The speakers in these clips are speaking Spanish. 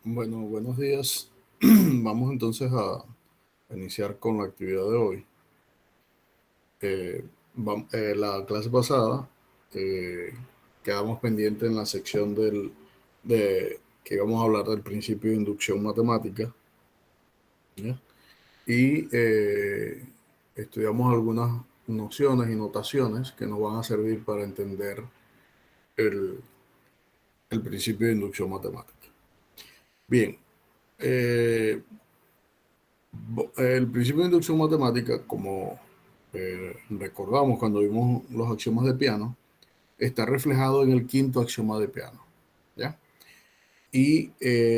Bueno, buenos días. Vamos entonces a iniciar con la actividad de hoy. La clase pasada eh, quedamos pendientes en la sección de que íbamos a hablar del principio de inducción matemática, ¿ya? Y estudiamos algunas nociones y notaciones que nos van a servir para entender el, el principio de inducción matemática. Bien, eh, el principio de inducción matemática, como recordamos cuando vimos los axiomas de Peano, está reflejado en el quinto axioma de Peano, ¿ya? Y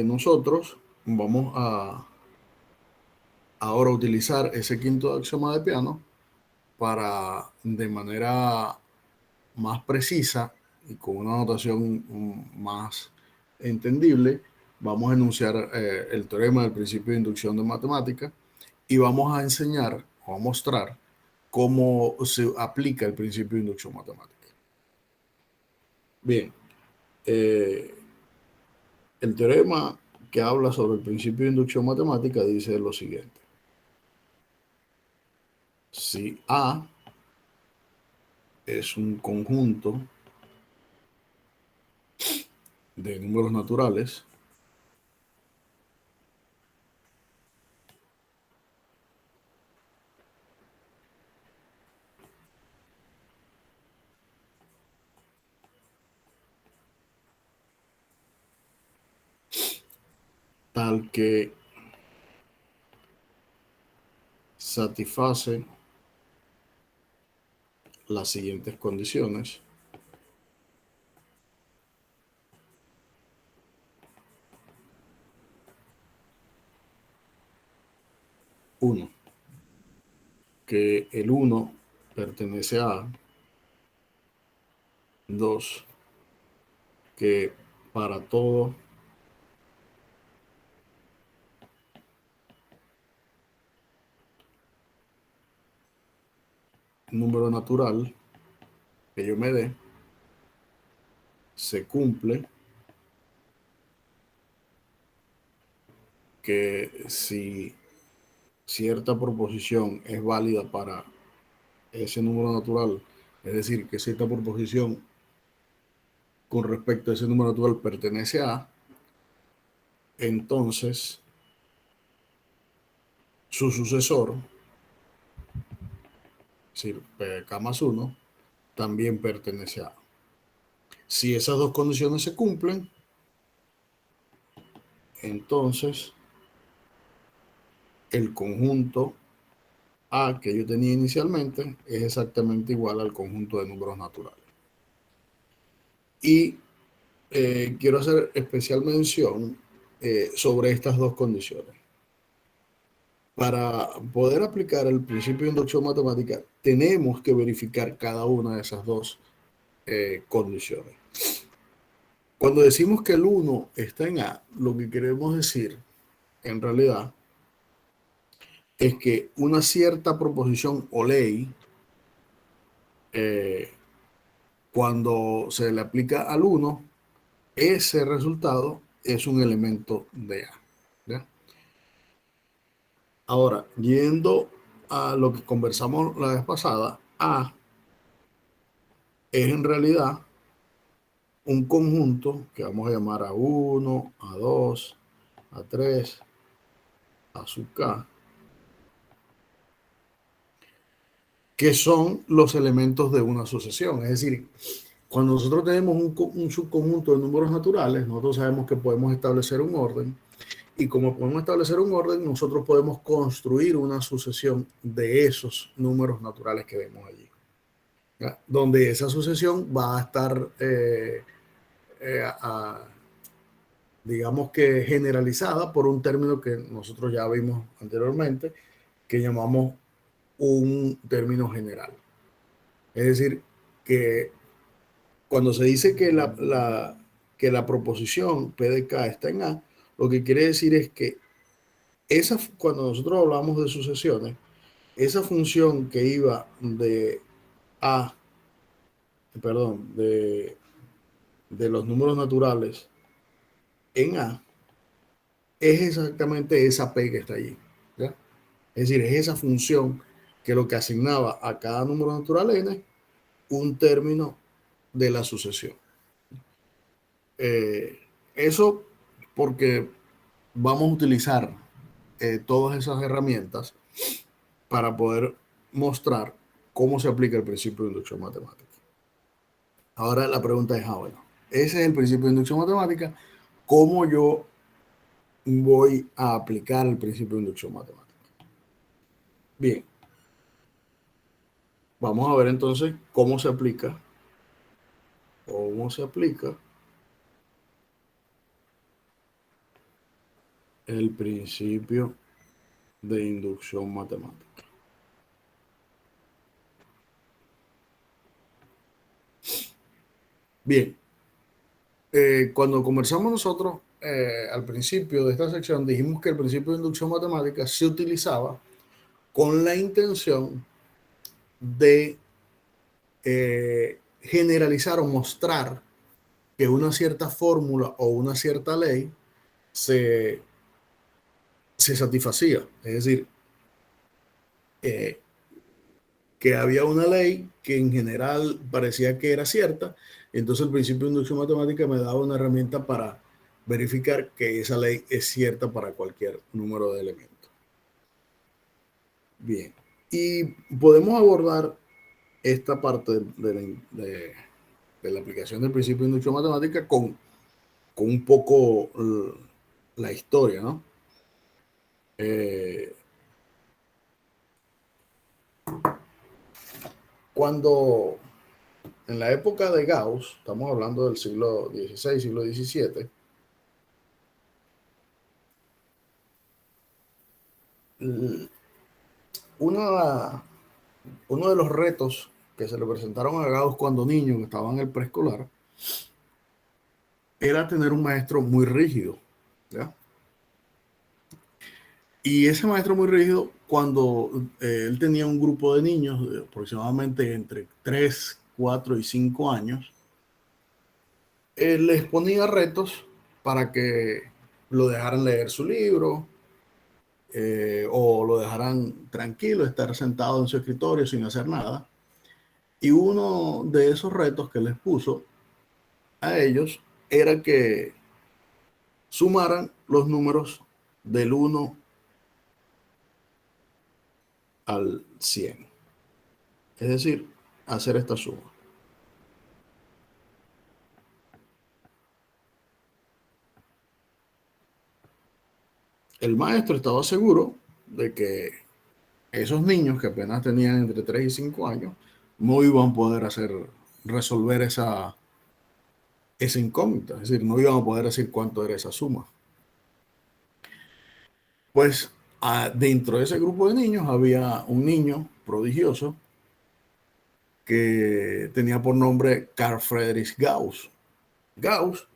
nosotros vamos a ahora utilizar ese quinto axioma de Peano para, de manera más precisa y con una notación más entendible, vamos a enunciar el teorema del principio de inducción de matemática y vamos a enseñar o a mostrar cómo se aplica el principio de inducción matemática. Bien, eh, el teorema que habla sobre el principio de inducción matemática dice lo siguiente. Si A es un conjunto de números naturales, tal que satisface las siguientes condiciones. Uno, que el 1 pertenece a A. Dos, que para todo número natural que yo me dé, se cumple que si cierta proposición es válida para ese número natural, es decir, que cierta proposición con respecto a ese número natural pertenece a, entonces su sucesor, es decir, K más 1, también pertenece a. Si esas dos condiciones se cumplen, entonces el conjunto A que yo tenía inicialmente es exactamente igual al conjunto de números naturales. Y quiero hacer especial mención sobre estas dos condiciones. Para poder aplicar el principio de inducción matemática, tenemos que verificar cada una de esas dos condiciones. Cuando decimos que el 1 está en A, lo que queremos decir en realidad es que una cierta proposición o ley, eh, cuando se le aplica al 1, ese resultado es un elemento de A, ¿ya? Ahora, yendo a lo que conversamos la vez pasada, A es en realidad un conjunto que vamos a llamar A1, A2, A3, A sub K, que son los elementos de una sucesión. Es decir, cuando nosotros tenemos un subconjunto de números naturales, nosotros sabemos que podemos establecer un orden, y como podemos establecer un orden, nosotros podemos construir una sucesión de esos números naturales que vemos allí, ¿ya? Donde esa sucesión va a estar, digamos que generalizada por un término que nosotros ya vimos anteriormente, que llamamos un término general. Es decir, que cuando se dice que que la proposición P de K está en A, lo que quiere decir es que cuando nosotros hablamos de sucesiones, esa función que iba de A, perdón, de los números naturales en A, es exactamente esa P que está allí, ¿ya? Es decir, es esa función que lo que asignaba a cada número natural n un término de la sucesión. Eso porque vamos a utilizar todas esas herramientas para poder mostrar cómo se aplica el principio de inducción matemática. Ahora la pregunta es, bueno, ese es el principio de inducción matemática, ¿cómo yo voy a aplicar el principio de inducción matemática? Bien, vamos a ver entonces cómo se aplica el principio de inducción matemática. Bien, cuando conversamos nosotros al principio de esta sección, dijimos que el principio de inducción matemática se utilizaba con la intención de generalizar o mostrar que una cierta fórmula o una cierta ley se satisfacía. Es decir, eh, que había una ley que en general parecía que era cierta, entonces el principio de inducción matemática me daba una herramienta para verificar que esa ley es cierta para cualquier número de elementos. Bien, y podemos abordar esta parte de la aplicación del principio de inducción matemática con un poco la historia, ¿no? Cuando en la época de Gauss, estamos hablando del siglo XVI, siglo XVII, uno de los retos que se le presentaron a Gauss cuando niño, que estaba en el preescolar, era tener un maestro muy rígido, ¿ya? Y ese maestro muy rígido, cuando él tenía un grupo de niños de aproximadamente entre 3, 4 y 5 años, él les ponía retos para que lo dejaran leer su libro o lo dejaran tranquilo, estar sentado en su escritorio sin hacer nada. Y uno de esos retos que les puso a ellos era que sumaran los números del 1 al 100. Es decir, hacer esta suma. El maestro estaba seguro de que esos niños que apenas tenían entre 3 y 5 años no iban a poder resolver esa incógnita, es decir, no iban a poder decir cuánto era esa suma. Pues dentro de ese grupo de niños había un niño prodigioso que tenía por nombre Carl Friedrich Gauss. Gauss,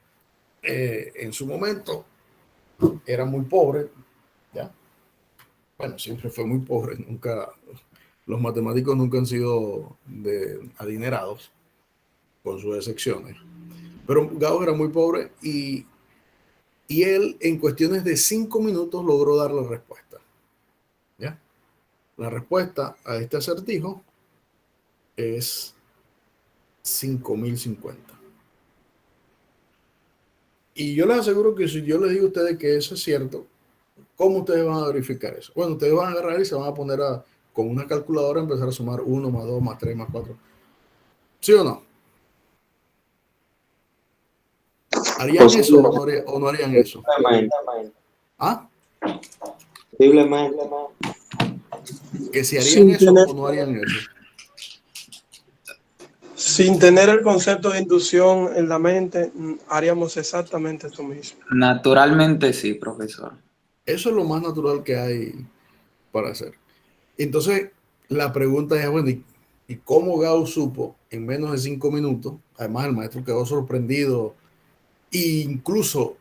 en su momento, era muy pobre, ¿ya? Bueno, siempre fue muy pobre, los matemáticos nunca han sido adinerados, con sus excepciones. Pero Gauss era muy pobre y él en cuestiones de 5 minutos logró dar la respuesta, ¿ya? La respuesta a este acertijo es 5050. Y yo les aseguro que si yo les digo a ustedes que eso es cierto, ¿cómo ustedes van a verificar eso? Bueno, ustedes van a agarrar y se van a poner con una calculadora a empezar a sumar 1 más 2 más 3 más 4. ¿Sí o no? ¿Harían eso o no harían eso? ¿Ah? ¿Que si harían eso o no harían eso? Sin tener el concepto de inducción en la mente, haríamos exactamente eso mismo. Naturalmente sí, profesor. Eso es lo más natural que hay para hacer. Entonces, la pregunta es, bueno, ¿y cómo Gauss supo en menos de 5 minutos? Además, el maestro quedó sorprendido e incluso,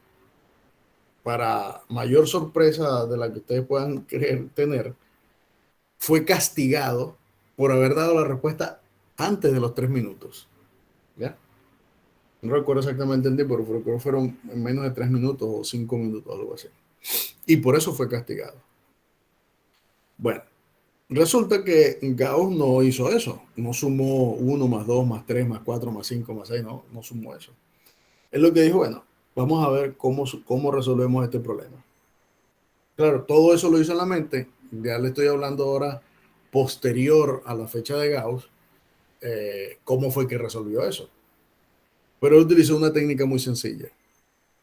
para mayor sorpresa de la que ustedes puedan querer tener, fue castigado por haber dado la respuesta antes de los 3 minutos. ¿Ya? No recuerdo exactamente el tiempo, pero creo que fueron en menos de 3 minutos o 5 minutos, algo así. y por eso fue castigado. Bueno, resulta que Gauss no hizo eso, no sumó 1 más 2 más 3 más 4 más 5 más 6, no sumó eso. Es lo que dijo, bueno, vamos a ver cómo resolvemos este problema. Claro, todo eso lo hizo en la mente, ya le estoy hablando ahora posterior a la fecha de Gauss, cómo fue que resolvió eso. Pero él utilizó una técnica muy sencilla.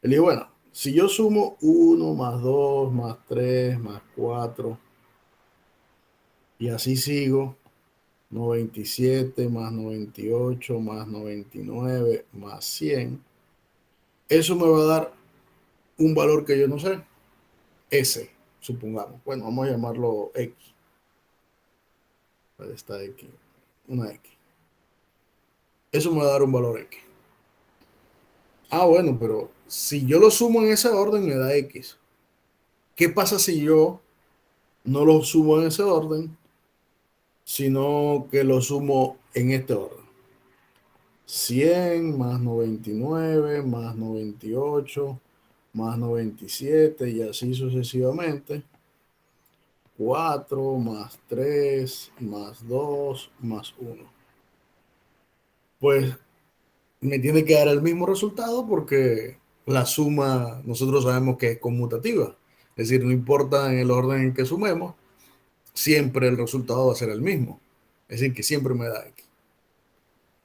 Él dijo, bueno, si yo sumo 1 más 2 más 3 más 4 y así sigo, 97 más 98 más 99 más 100, eso me va a dar un valor que yo no sé, S, supongamos. Bueno, vamos a llamarlo X. Ahí está X, una X. Eso me va a dar un valor X. Ah, bueno, pero si yo lo sumo en ese orden me da X. ¿Qué pasa si yo no lo sumo en ese orden, sino que lo sumo en este orden? 100 más 99 más 98 más 97 y así sucesivamente. 4 más 3 más 2 más 1. Pues me tiene que dar el mismo resultado porque la suma nosotros sabemos que es conmutativa. Es decir, no importa en el orden en que sumemos, siempre el resultado va a ser el mismo. Es decir, que siempre me da X.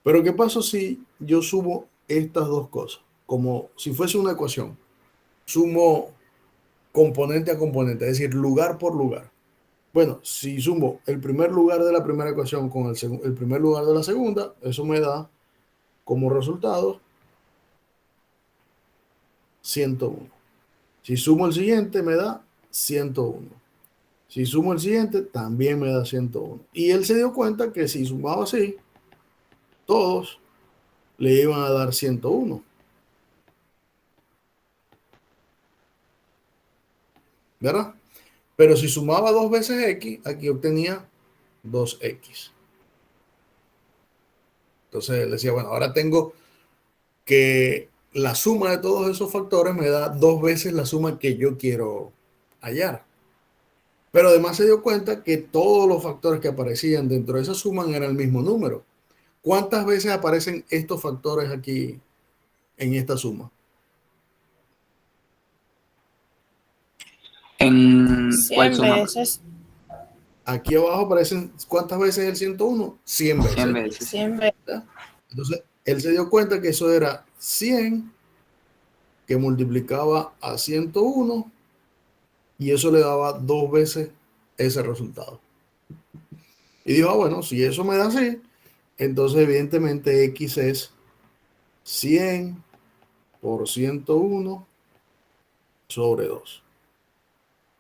Pero ¿qué pasa si yo sumo estas dos cosas? Como si fuese una ecuación. Sumo componente a componente, es decir, lugar por lugar. Bueno, si sumo el primer lugar de la primera ecuación con el primer lugar de la segunda, eso me da como resultado 101. Si sumo el siguiente, me da 101. Si sumo el siguiente, también me da 101. Y él se dio cuenta que si sumaba así, todos le iban a dar 101. ¿Verdad? Pero si sumaba dos veces X, aquí obtenía 2X. Entonces él decía, bueno, ahora tengo que la suma de todos esos factores me da dos veces la suma que yo quiero hallar. Pero además se dio cuenta que todos los factores que aparecían dentro de esa suma eran el mismo número. ¿Cuántas veces aparecen estos factores aquí en esta suma? ¿En cuál 100 suma? veces, Aquí abajo aparecen, ¿cuántas veces el 101? 100 100 veces. veces. 100 veces. ¿Ya? Entonces, él se dio cuenta que eso era 100 que multiplicaba a 101 y eso le daba dos veces ese resultado. Y dijo, ah, bueno, si eso me da así, entonces evidentemente X es 100 por 101 sobre 2.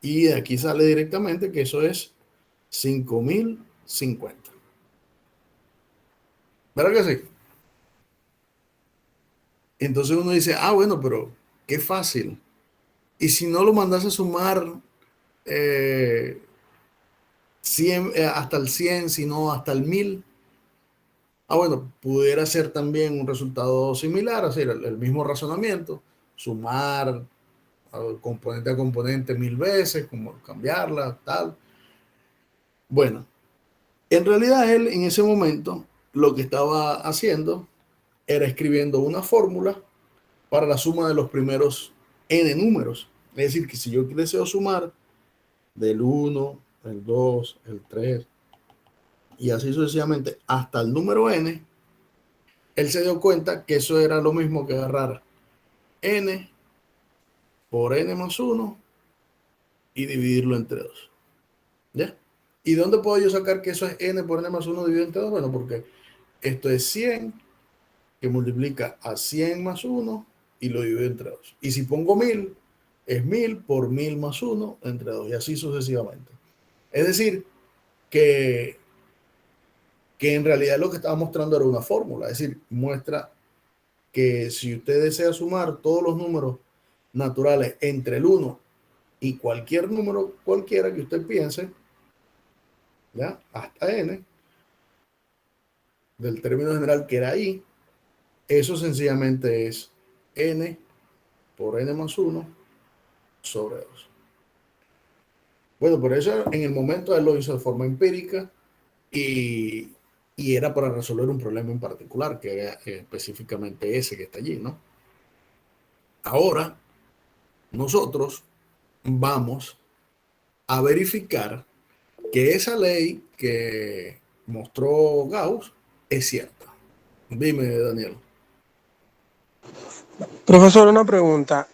Y de aquí sale directamente que eso es 5050. ¿Verdad que sí? Entonces uno dice, ah, bueno, pero qué fácil. Y si no lo mandas a sumar eh, 100, hasta el 100, sino hasta el 1000. Ah, bueno, pudiera ser también un resultado similar, así, el mismo razonamiento, sumar componente a componente 1000 veces, como cambiarla, tal. Bueno, en realidad él en ese momento lo que estaba haciendo era escribiendo una fórmula para la suma de los primeros n números. Es decir, que si yo deseo sumar del 1, el 2, el 3 y así sucesivamente hasta el número n, él se dio cuenta que eso era lo mismo que agarrar n por n más 1 y dividirlo entre 2. ¿Ya? ¿Y dónde puedo yo sacar que eso es n por n más 1 dividido entre 2? Bueno, porque esto es 100 que multiplica a 100 más 1 y lo divido entre 2. Y si pongo 1000, es 1000 por 1000 más 1 entre 2 y así sucesivamente. Es decir, que, que en realidad lo que estaba mostrando era una fórmula. Es decir, muestra que si usted desea sumar todos los números naturales entre el 1 y cualquier número cualquiera que usted piense, ¿ya? Hasta n, del término general que era i, eso sencillamente es n por n más 1 sobre 2. Bueno, por eso en el momento él lo hizo de forma empírica y, y era para resolver un problema en particular, que era específicamente ese que está allí, ¿no? Ahora, nosotros vamos a verificar que esa ley que mostró Gauss es cierta. Dime, Daniel. Profesor, una pregunta.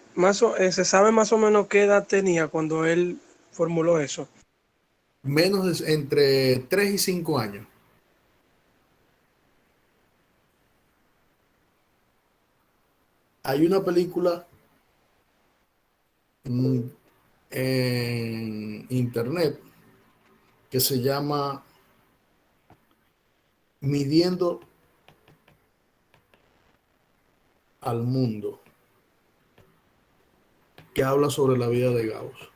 ¿Se sabe más o menos qué edad tenía cuando él formuló eso? Entre 3 y 5 años. Hay una película en internet que se llama Midiendo al Mundo, que habla sobre la vida de Gauss.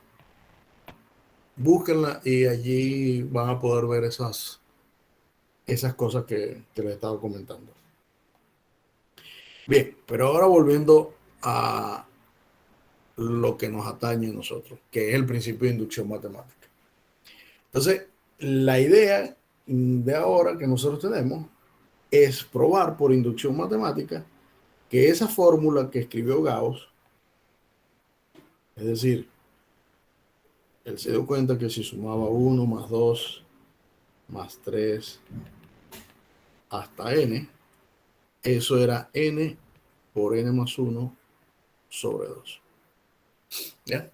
Búsquenla y allí van a poder ver esas cosas que les estaba comentando. Bien, pero ahora volviendo a lo que nos atañe a nosotros, que es el principio de inducción matemática. Entonces, la idea de ahora que nosotros tenemos es probar por inducción matemática que esa fórmula que escribió Gauss, es decir, él se dio cuenta que si sumaba 1 más 2 más 3 hasta n, eso era n por n más 1 sobre 2. ¿Ya?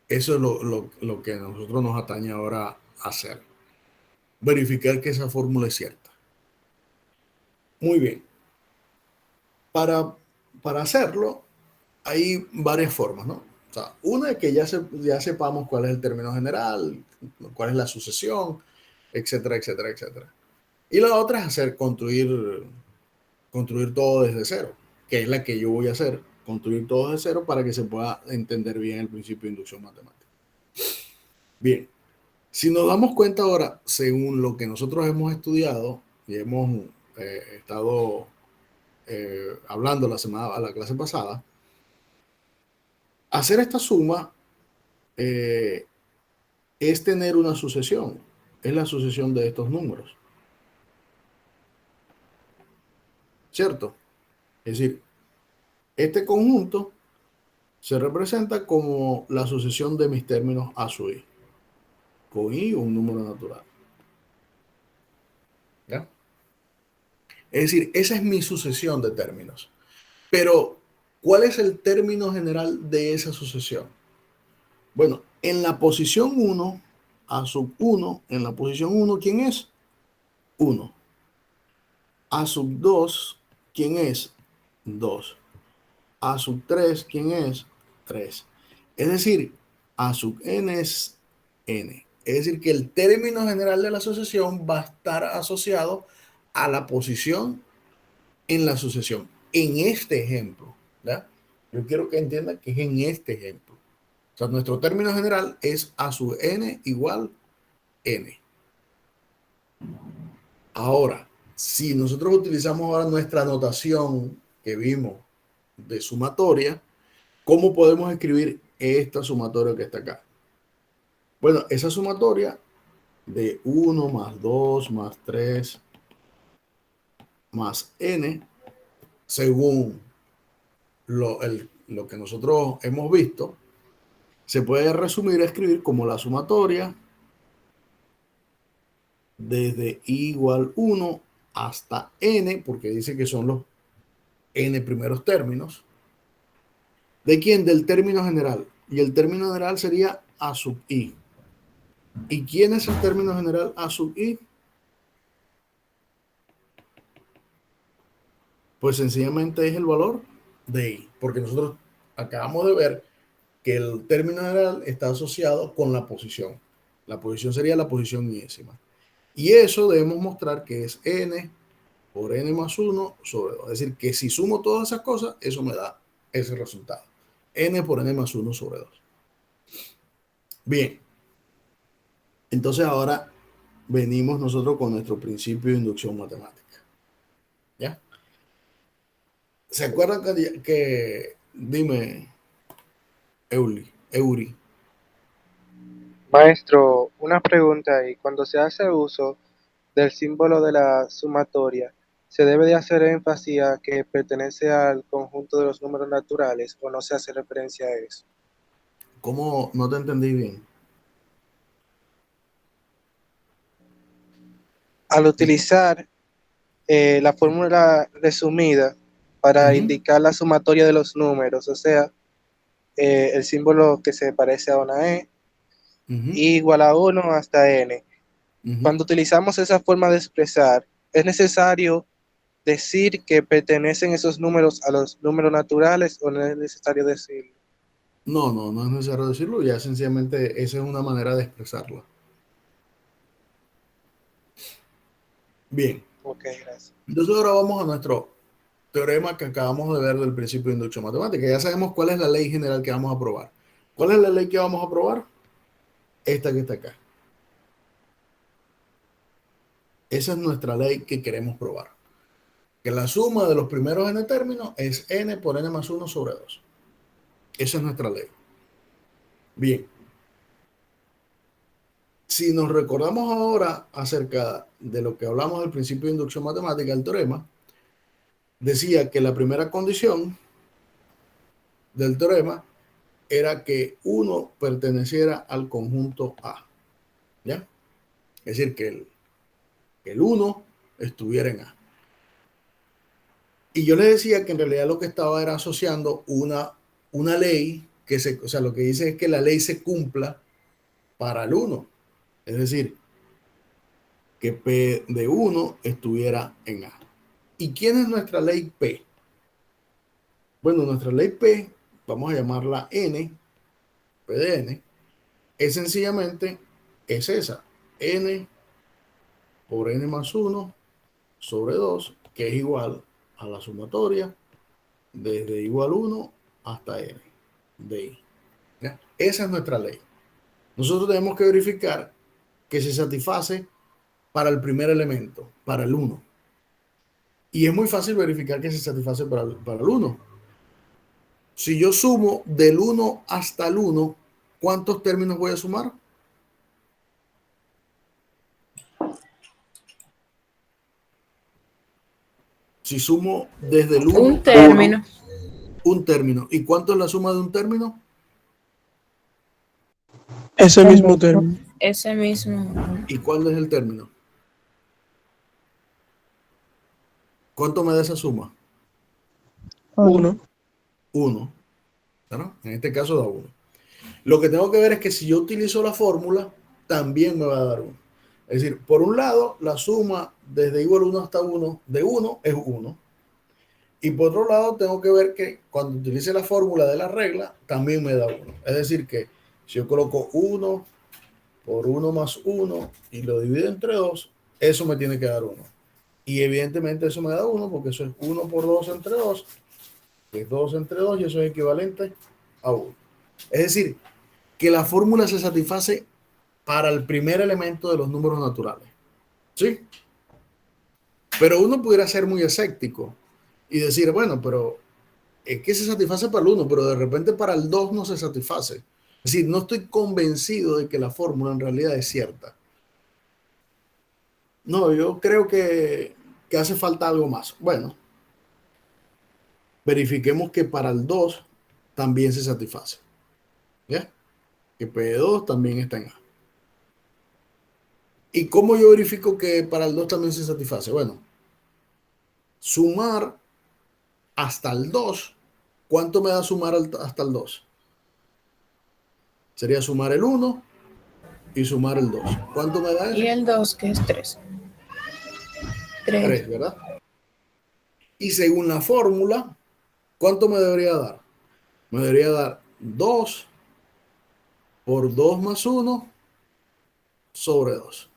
Eso es lo que a nosotros nos atañe ahora a hacer. Verificar que esa fórmula es cierta. Muy bien. Para hacerlo, hay varias formas, ¿no? O sea, una es que ya sepamos cuál es el término general, cuál es la sucesión, etcétera, etcétera, etcétera. Y la otra es construir todo desde cero, que es la que yo voy a hacer, construir todo desde cero para que se pueda entender bien el principio de inducción matemática. Bien, si nos damos cuenta ahora, según lo que nosotros hemos estudiado y hemos estado hablando la clase pasada, hacer esta suma es tener una sucesión, es la sucesión de estos números, ¿cierto? Es decir, este conjunto se representa como la sucesión de mis términos a su i, con i un número natural. ¿Ya? Es decir, esa es mi sucesión de términos. Pero, ¿cuál es el término general de esa sucesión? Bueno, en la posición 1, a sub 1, en la posición 1, ¿quién es? 1. A sub 2, ¿quién es? 2. A sub 3, ¿quién es? 3. Es decir, A sub n es n. Es decir, que el término general de la sucesión va a estar asociado a la posición en la sucesión. En este ejemplo, ¿ya? Yo quiero que entiendan que es en este ejemplo. O sea, nuestro término general es A sub n igual n. Ahora, si nosotros utilizamos ahora nuestra notación que vimos de sumatoria, ¿cómo podemos escribir esta sumatoria que está acá? Bueno, esa sumatoria de 1 más 2 más 3 más n, según lo que nosotros hemos visto, se puede resumir a escribir como la sumatoria desde i igual 1 hasta n, porque dice que son los n primeros términos. ¿De quién? Del término general. Y el término general sería a sub i. ¿Y quién es el término general a sub i? Pues sencillamente es el valor de i, porque nosotros acabamos de ver que el término general está asociado con la posición. La posición sería la posición iésima. Y eso debemos mostrar que es n por n más 1 sobre 2. Es decir, que si sumo todas esas cosas, eso me da ese resultado. N por n más 1 sobre 2. Bien. Entonces ahora venimos nosotros con nuestro principio de inducción matemática. ¿Ya? ¿Se acuerdan dime, Eury. Maestro, una pregunta ahí. Cuando se hace uso del símbolo de la sumatoria, ¿se debe de hacer énfasis a que pertenece al conjunto de los números naturales o no se hace referencia a eso? ¿Cómo? No te entendí bien. Al utilizar la fórmula resumida para Ujú, indicar la sumatoria de los números, o sea, el símbolo que se parece a una E, ujú, I igual a 1 hasta N. ujú. Cuando utilizamos esa forma de expresar, es necesario decir que pertenecen esos números a los números naturales o no es necesario decirlo. No es necesario decirlo, ya sencillamente esa es una manera de expresarla. Bien, Ok, gracias. entonces ahora vamos a nuestro teorema que acabamos de ver del principio de inducción matemática. Ya sabemos cuál es la ley general que vamos a probar. ¿Cuál es la ley que vamos a probar? Esta que está acá. Esa es nuestra ley que queremos probar. Que la suma de los primeros n términos es n por n más 1 sobre 2. Esa es nuestra ley. Bien, si nos recordamos ahora acerca de lo que hablamos del principio de inducción matemática, el teorema, decía que la primera condición del teorema era que uno perteneciera al conjunto A, ¿ya? Es decir, que el 1 estuviera en A. Y yo le decía que en realidad lo que estaba era asociando una ley o sea, lo que dice es que la ley se cumpla para el 1. Es decir, que P de 1 estuviera en A. ¿Y quién es nuestra ley P? Bueno, nuestra ley P, vamos a llamarla N, P de N, es sencillamente, es esa, N por N más 1 sobre 2, que es igual a la sumatoria desde igual 1 hasta N de I. ¿Ya? Esa es nuestra ley. Nosotros tenemos que verificar que se satisface para el primer elemento, para el 1. Y es muy fácil verificar que se satisface para el 1. Si yo sumo del 1 hasta el 1, ¿cuántos términos voy a sumar? Si sumo desde el 1 Un hasta término. un término. ¿Y cuánto es la suma de un término? Ese mismo término. Ese mismo. ¿Y cuál es el término? ¿Cuánto me da esa suma? 1. 1. ¿No? En este caso da 1. Lo que tengo que ver es que si yo utilizo la fórmula, también me va a dar 1. Es decir, por un lado, la suma desde igual 1 hasta 1 de 1 es 1. Y por otro lado, tengo que ver que cuando utilice la fórmula de la regla, también me da 1. Es decir, que si yo coloco 1 por 1 más 1 y lo divido entre 2, eso me tiene que dar 1. Y evidentemente eso me da 1 porque eso es 1 por 2 entre 2, que es 2 entre 2 y eso es equivalente a 1. Es decir, que la fórmula se satisface para el primer elemento de los números naturales. ¿Sí? Pero uno pudiera ser muy escéptico y decir, bueno, pero es que se satisface para el 1, pero de repente para el 2 no se satisface. Es decir, no estoy convencido de que la fórmula en realidad es cierta. No, yo creo que hace falta algo más. Bueno, verifiquemos que para el 2 también se satisface. ¿Ya? Que P de 2 también está en A. ¿Y cómo yo verifico que para el 2 también se satisface? Bueno, sumar hasta el 2. ¿Cuánto me da sumar hasta el 2? Sería sumar el 1 y sumar el 2. ¿Cuánto me da Y eso? el 2 que es 3. 3. 3, ¿verdad? Y según la fórmula, ¿cuánto me debería dar? Me debería dar 2 por 2 más 1 sobre 2.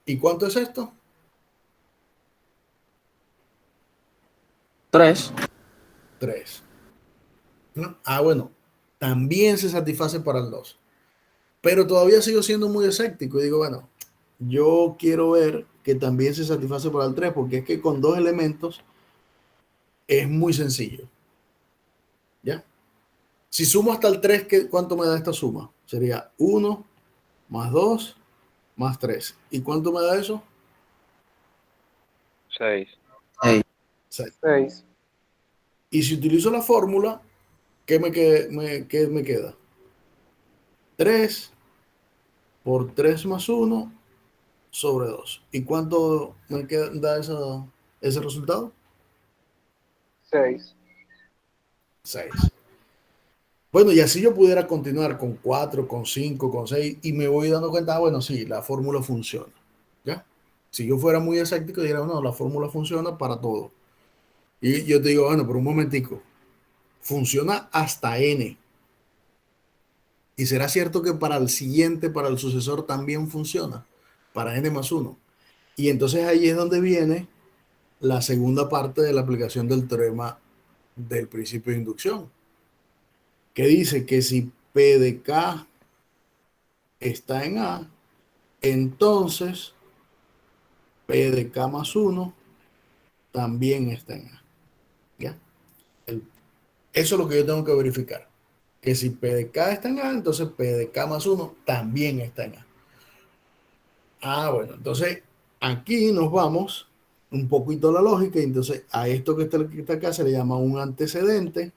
¿Y cuánto es esto? 3. 3. ¿No? Ah, bueno, también se satisface para el 2. Pero todavía sigo siendo muy escéptico y digo, bueno, yo quiero ver que también se satisface para el 3 porque es que con dos elementos es muy sencillo. ¿Ya? Si sumo hasta el 3, ¿cuánto me da esta suma? Sería 1 más 2 más 3. ¿Y cuánto me da eso? 6. 6. 6. Y si utilizo la fórmula, ¿qué me queda? 3 por 3 más 1 sobre 2. ¿Y cuánto me da ese resultado? 6. 6. Bueno, y así yo pudiera continuar con 4, con 5, con 6, y me voy dando cuenta, bueno, sí, la fórmula funciona. ¿Ya? Si yo fuera muy escéptico, diría, no, la fórmula funciona para todo. Y yo te digo, bueno, por un momentico, funciona hasta n. Y será cierto que para el siguiente, para el sucesor, también funciona, para n más 1. Y entonces ahí es donde viene la segunda parte de la aplicación del teorema del principio de inducción, que dice que si P de K está en A, entonces P de K más 1 también está en A. ¿Ya? Eso es lo que yo tengo que verificar. Que si P de K está en A, entonces P de K más 1 también está en A. Ah, bueno, entonces aquí nos vamos un poquito a la lógica, y entonces a esto que está acá se le llama un antecedente,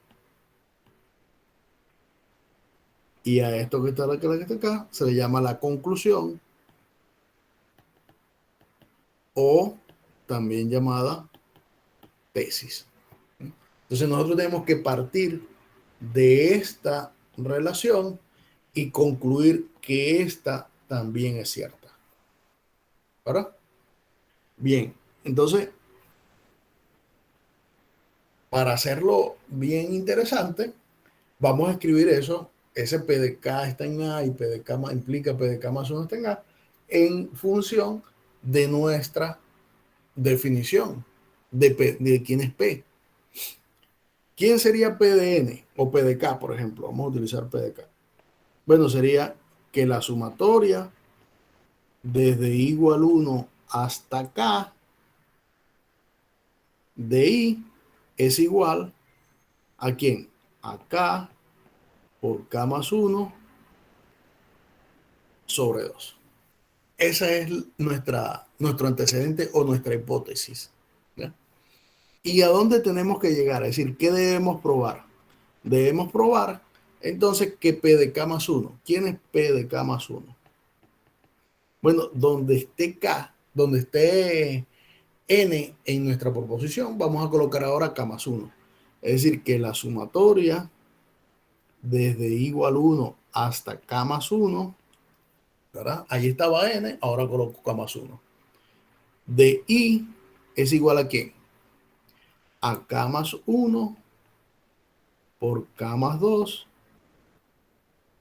y a esto que está acá se le llama la conclusión, o también llamada tesis. Entonces nosotros tenemos que partir de esta relación y concluir que esta también es cierta. ¿Verdad? Bien, entonces, para hacerlo bien interesante, vamos a escribir eso, ese P de K está en A y P de K implica P de K más 1 está en A, en función de nuestra definición de quién es P. ¿Quién sería P de N o P de K, por ejemplo? Vamos a utilizar P de K. Bueno, sería que la sumatoria desde igual 1 hasta K de I es igual ¿a quién? A K por K más 1 sobre 2. Ese es nuestro antecedente o nuestra hipótesis. ¿Ya? ¿Y a dónde tenemos que llegar? Es decir, ¿qué debemos probar? Debemos probar entonces que P de K más 1. ¿Quién es P de K más 1? Bueno, donde esté K, donde esté N en nuestra proposición, vamos a colocar ahora K más 1. Es decir, que la sumatoria desde igual 1 hasta K más 1, ¿verdad? Ahí estaba N, ahora coloco K más 1. De I es igual a ¿qué? A K más 1 por K más 2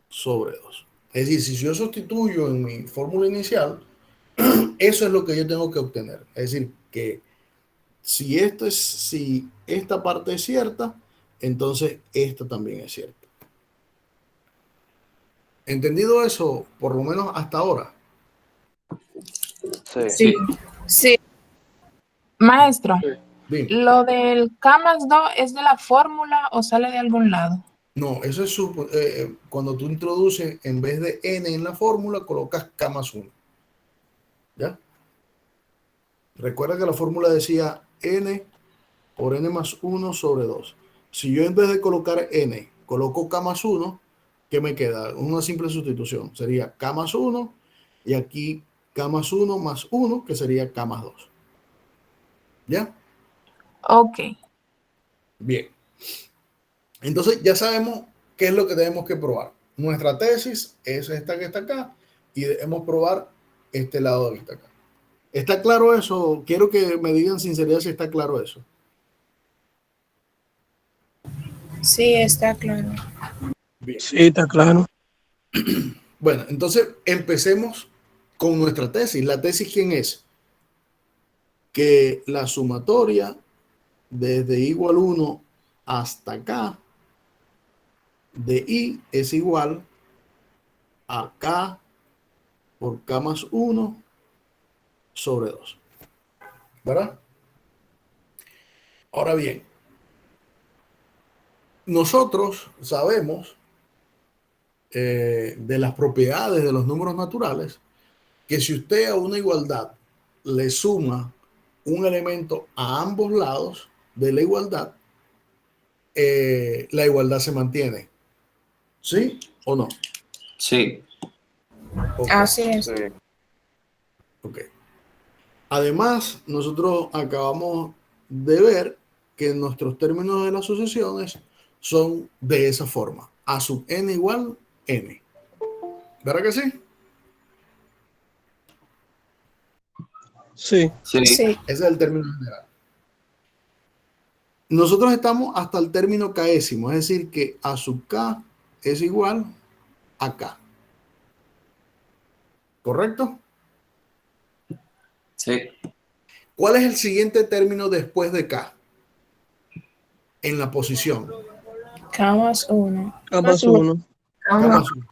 sobre 2. Es decir, si yo sustituyo en mi fórmula inicial, eso es lo que yo tengo que obtener. Es decir, que si esta parte es cierta, entonces esta también es cierta. ¿Entendido eso, por lo menos hasta ahora? Sí. Sí. Sí. Maestro, Sí. Bien. ¿lo del K más 2 es de la fórmula o sale de algún lado? No, eso es cuando tú introduces, en vez de N en la fórmula, colocas K más 1. ¿Ya? Recuerda que la fórmula decía N por N más 1 sobre 2. Si yo en vez de colocar N, coloco K más 1, ¿qué me queda? Una simple sustitución. Sería K más 1 y aquí K más 1 más 1, que sería K más 2. ¿Ya? Ok. Bien. Entonces ya sabemos qué es lo que tenemos que probar. Nuestra tesis es esta que está acá y debemos probar este lado que está acá. ¿Está claro eso? Quiero que me digan sinceridad si está claro eso. Sí, está claro. Bien. Sí, está claro. Bueno, entonces empecemos con nuestra tesis. ¿La tesis quién es? Que la sumatoria desde igual 1 hasta K de I es igual a K por K más 1 sobre 2. ¿Verdad? Ahora bien, nosotros sabemos de las propiedades de los números naturales que si usted a una igualdad le suma un elemento a ambos lados de la igualdad se mantiene. ¿Sí o no? Sí. Ok, Así es. Sí. ok. Además, nosotros acabamos de ver que nuestros términos de las sucesiones son de esa forma. A sub n igual n. ¿Verdad que sí? Sí. Sí. Sí. Ese es el término general. Nosotros estamos hasta el término késimo, es decir, que a sub k es igual a k. ¿Correcto? Sí. ¿Cuál es el siguiente término después de k en la posición? K más 1. K más 1. K más 1.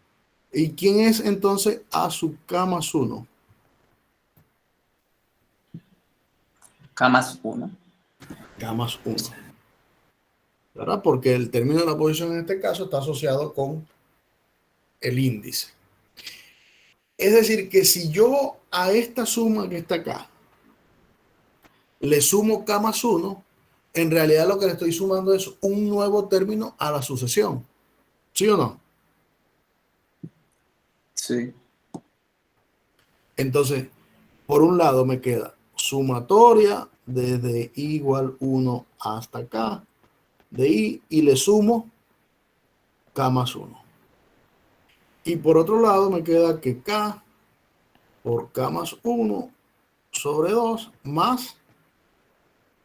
¿Y quién es entonces a sub k más 1? K más 1. K más 1. ¿Verdad? Porque el término de la posición en este caso está asociado con el índice. Es decir, que si yo a esta suma que está acá le sumo k más 1, en realidad lo que le estoy sumando es un nuevo término a la sucesión. ¿Sí o no? Sí. Entonces, por un lado me queda sumatoria desde i igual 1 hasta acá de i y le sumo k más 1. Y por otro lado me queda que k por k más 1 sobre 2 más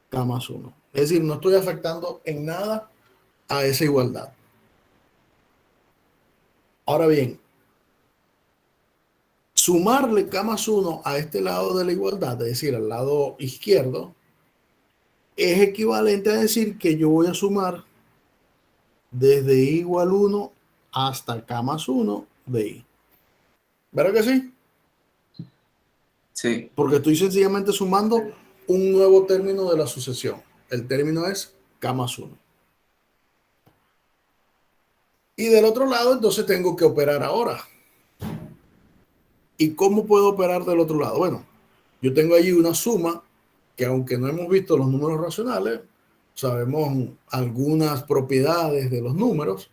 k más 1. Es decir, no estoy afectando en nada a esa igualdad. Ahora bien, sumarle k más 1 a este lado de la igualdad, es decir, al lado izquierdo, es equivalente a decir que yo voy a sumar desde i igual 1 hasta k más 1 de i. ¿Verdad que sí? Sí. Porque estoy sencillamente sumando un nuevo término de la sucesión. El término es k más 1. Y del otro lado, entonces tengo que operar ahora. ¿Y cómo puedo operar del otro lado? Bueno, yo tengo allí una suma que aunque no hemos visto los números racionales, sabemos algunas propiedades de los números,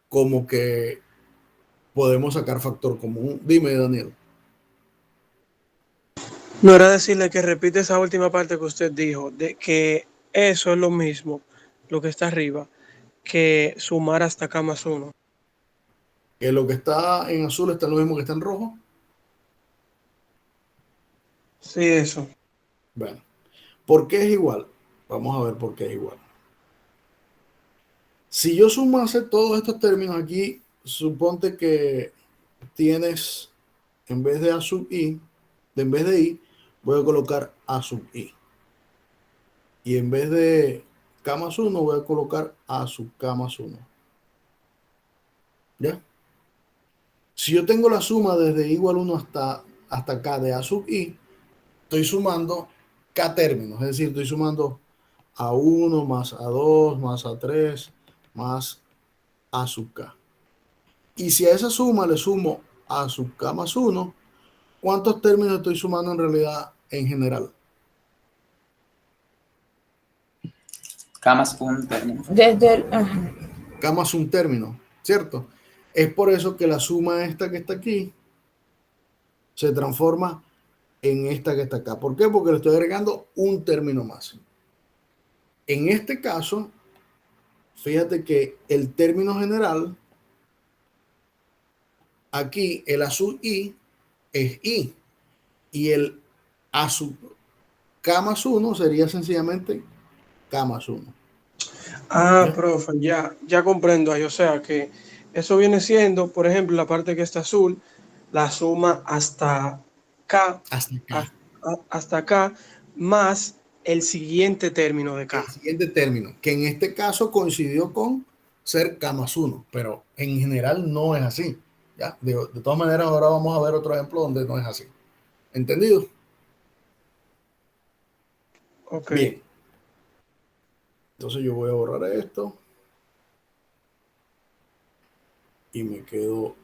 como que podemos sacar factor común. Dime, Daniel. No era decirle que repite esa última parte que usted dijo, de que eso es lo mismo, lo que está arriba, que sumar hasta K más 1. Que lo que está en azul está lo mismo que está en rojo. Sí, eso. Bueno, ¿por qué es igual? Vamos a ver por qué es igual. Si yo sumase todos estos términos aquí, suponte que tienes, en vez de A sub i, en vez de i, voy a colocar A sub i. Y en vez de K más 1, voy a colocar A sub K más 1. ¿Ya? Si yo tengo la suma desde i igual 1 hasta K de A sub i, estoy sumando K términos. Es decir, estoy sumando A1 más A2 más A3 más A sub K. Y si a esa suma le sumo A sub K más 1, ¿cuántos términos estoy sumando en realidad en general? K más 1 término. Desde el. Ajá. K más un término, ¿cierto? Es por eso que la suma esta que está aquí se transforma en esta que está acá. ¿Por qué? Porque le estoy agregando un término más. En este caso, fíjate que el término general, aquí el A sub i es i. Y el A sub K más 1 sería sencillamente K más 1. Ah, ¿Ya? profe, ya comprendo ahí. O sea que eso viene siendo, por ejemplo, la parte que está azul, la suma hasta K, Hasta acá. hasta acá, más el siguiente término de El K. siguiente término, que en este caso coincidió con ser K más 1, pero en general no es así. ¿Ya? De todas maneras, ahora vamos a ver otro ejemplo donde no es así. ¿Entendido? Ok. Bien. Entonces yo voy a borrar esto. y me quedo.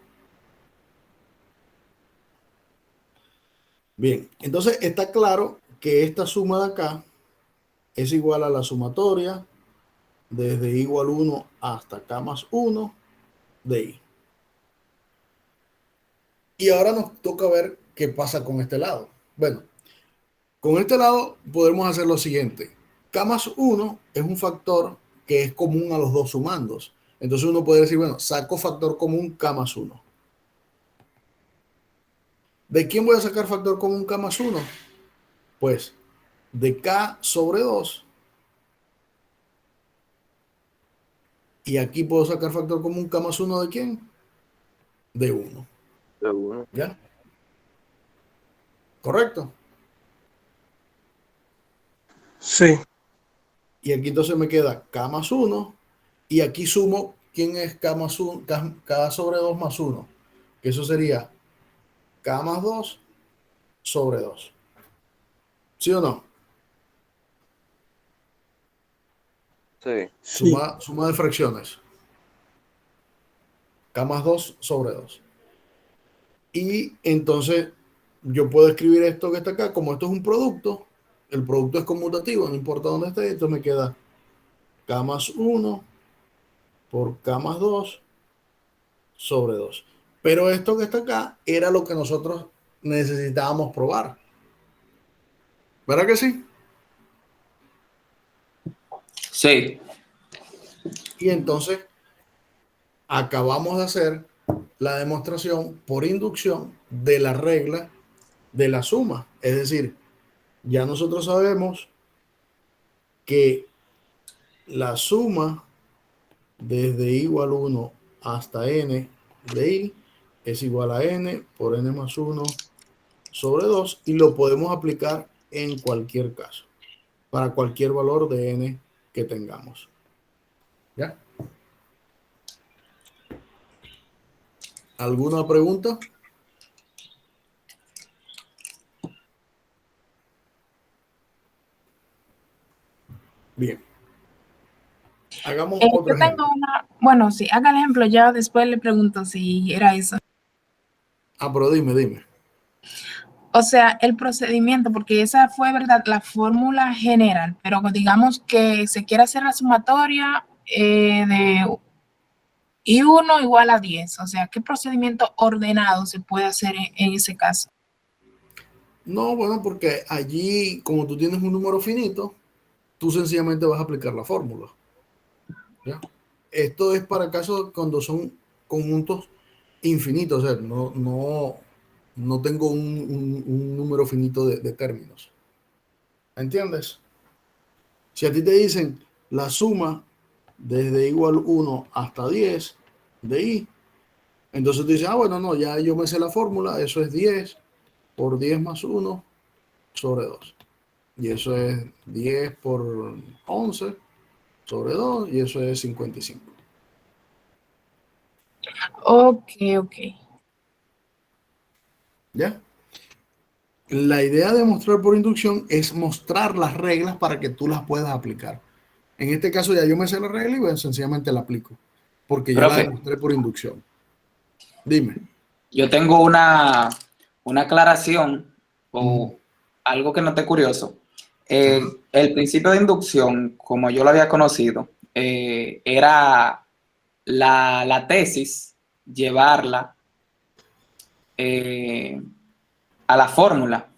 Bien, entonces está claro que esta suma de acá es igual a la sumatoria desde i igual 1 hasta k más 1 de i. Y ahora nos toca ver qué pasa con este lado. Bueno, con este lado podemos hacer lo siguiente. K más 1 es un factor que es común a los dos sumandos. Entonces uno puede decir, bueno, saco factor común K más 1. ¿De quién voy a sacar factor común K más 1? Pues de K sobre 2. Y aquí puedo sacar factor común K más 1 ¿de quién? De 1. De 1. ¿Ya? ¿Correcto? Sí. Y aquí entonces me queda K más 1. Y aquí sumo quién es K más 1, K sobre 2 más 1. Que eso sería K más 2 sobre 2. ¿Sí o no? Sí. Sí. Suma de fracciones. K más 2 sobre 2. Y entonces yo puedo escribir esto que está acá, como esto es un producto, el producto es conmutativo, no importa dónde esté, esto me queda K más 1 por K más 2 sobre 2. Pero esto que está acá era lo que nosotros necesitábamos probar. ¿Verdad que sí? Sí. Y entonces acabamos de hacer la demostración por inducción de la regla de la suma. Es decir, ya nosotros sabemos que la suma desde i igual 1 hasta n de i es igual a n por n más 1 sobre 2 y lo podemos aplicar en cualquier caso, para cualquier valor de n que tengamos. ¿Ya? ¿Alguna pregunta? Bien. Hagamos otro Yo tengo ejemplo. una, bueno, sí, haga el ejemplo, ya después le pregunto si era eso. Ah, pero dime. O sea, el procedimiento, porque esa fue, ¿verdad?, la fórmula general, pero digamos que se quiere hacer la sumatoria de I1 igual a 10. O sea, ¿qué procedimiento ordenado se puede hacer en ese caso? No, bueno, porque allí, como tú tienes un número finito, tú sencillamente vas a aplicar la fórmula. ¿Ya? Esto es para casos cuando son conjuntos infinitos, o sea, no tengo un número finito de términos. ¿Entiendes? Si a ti te dicen la suma desde igual 1 hasta 10 de i, entonces tú dices, bueno, no, ya yo me sé la fórmula, eso es 10 por 10 más 1 sobre 2. Y eso es 10 por 11 sobre 2 y eso es 55. Ok. ¿Ya? La idea de mostrar por inducción es mostrar las reglas para que tú las puedas aplicar. En este caso ya yo me sé la regla y bueno, sencillamente la aplico, porque ya la Profe, demostré por inducción. Dime. yo tengo una aclaración o algo que noté curioso. El principio de inducción, como yo lo había conocido, era la tesis, llevarla a la fórmula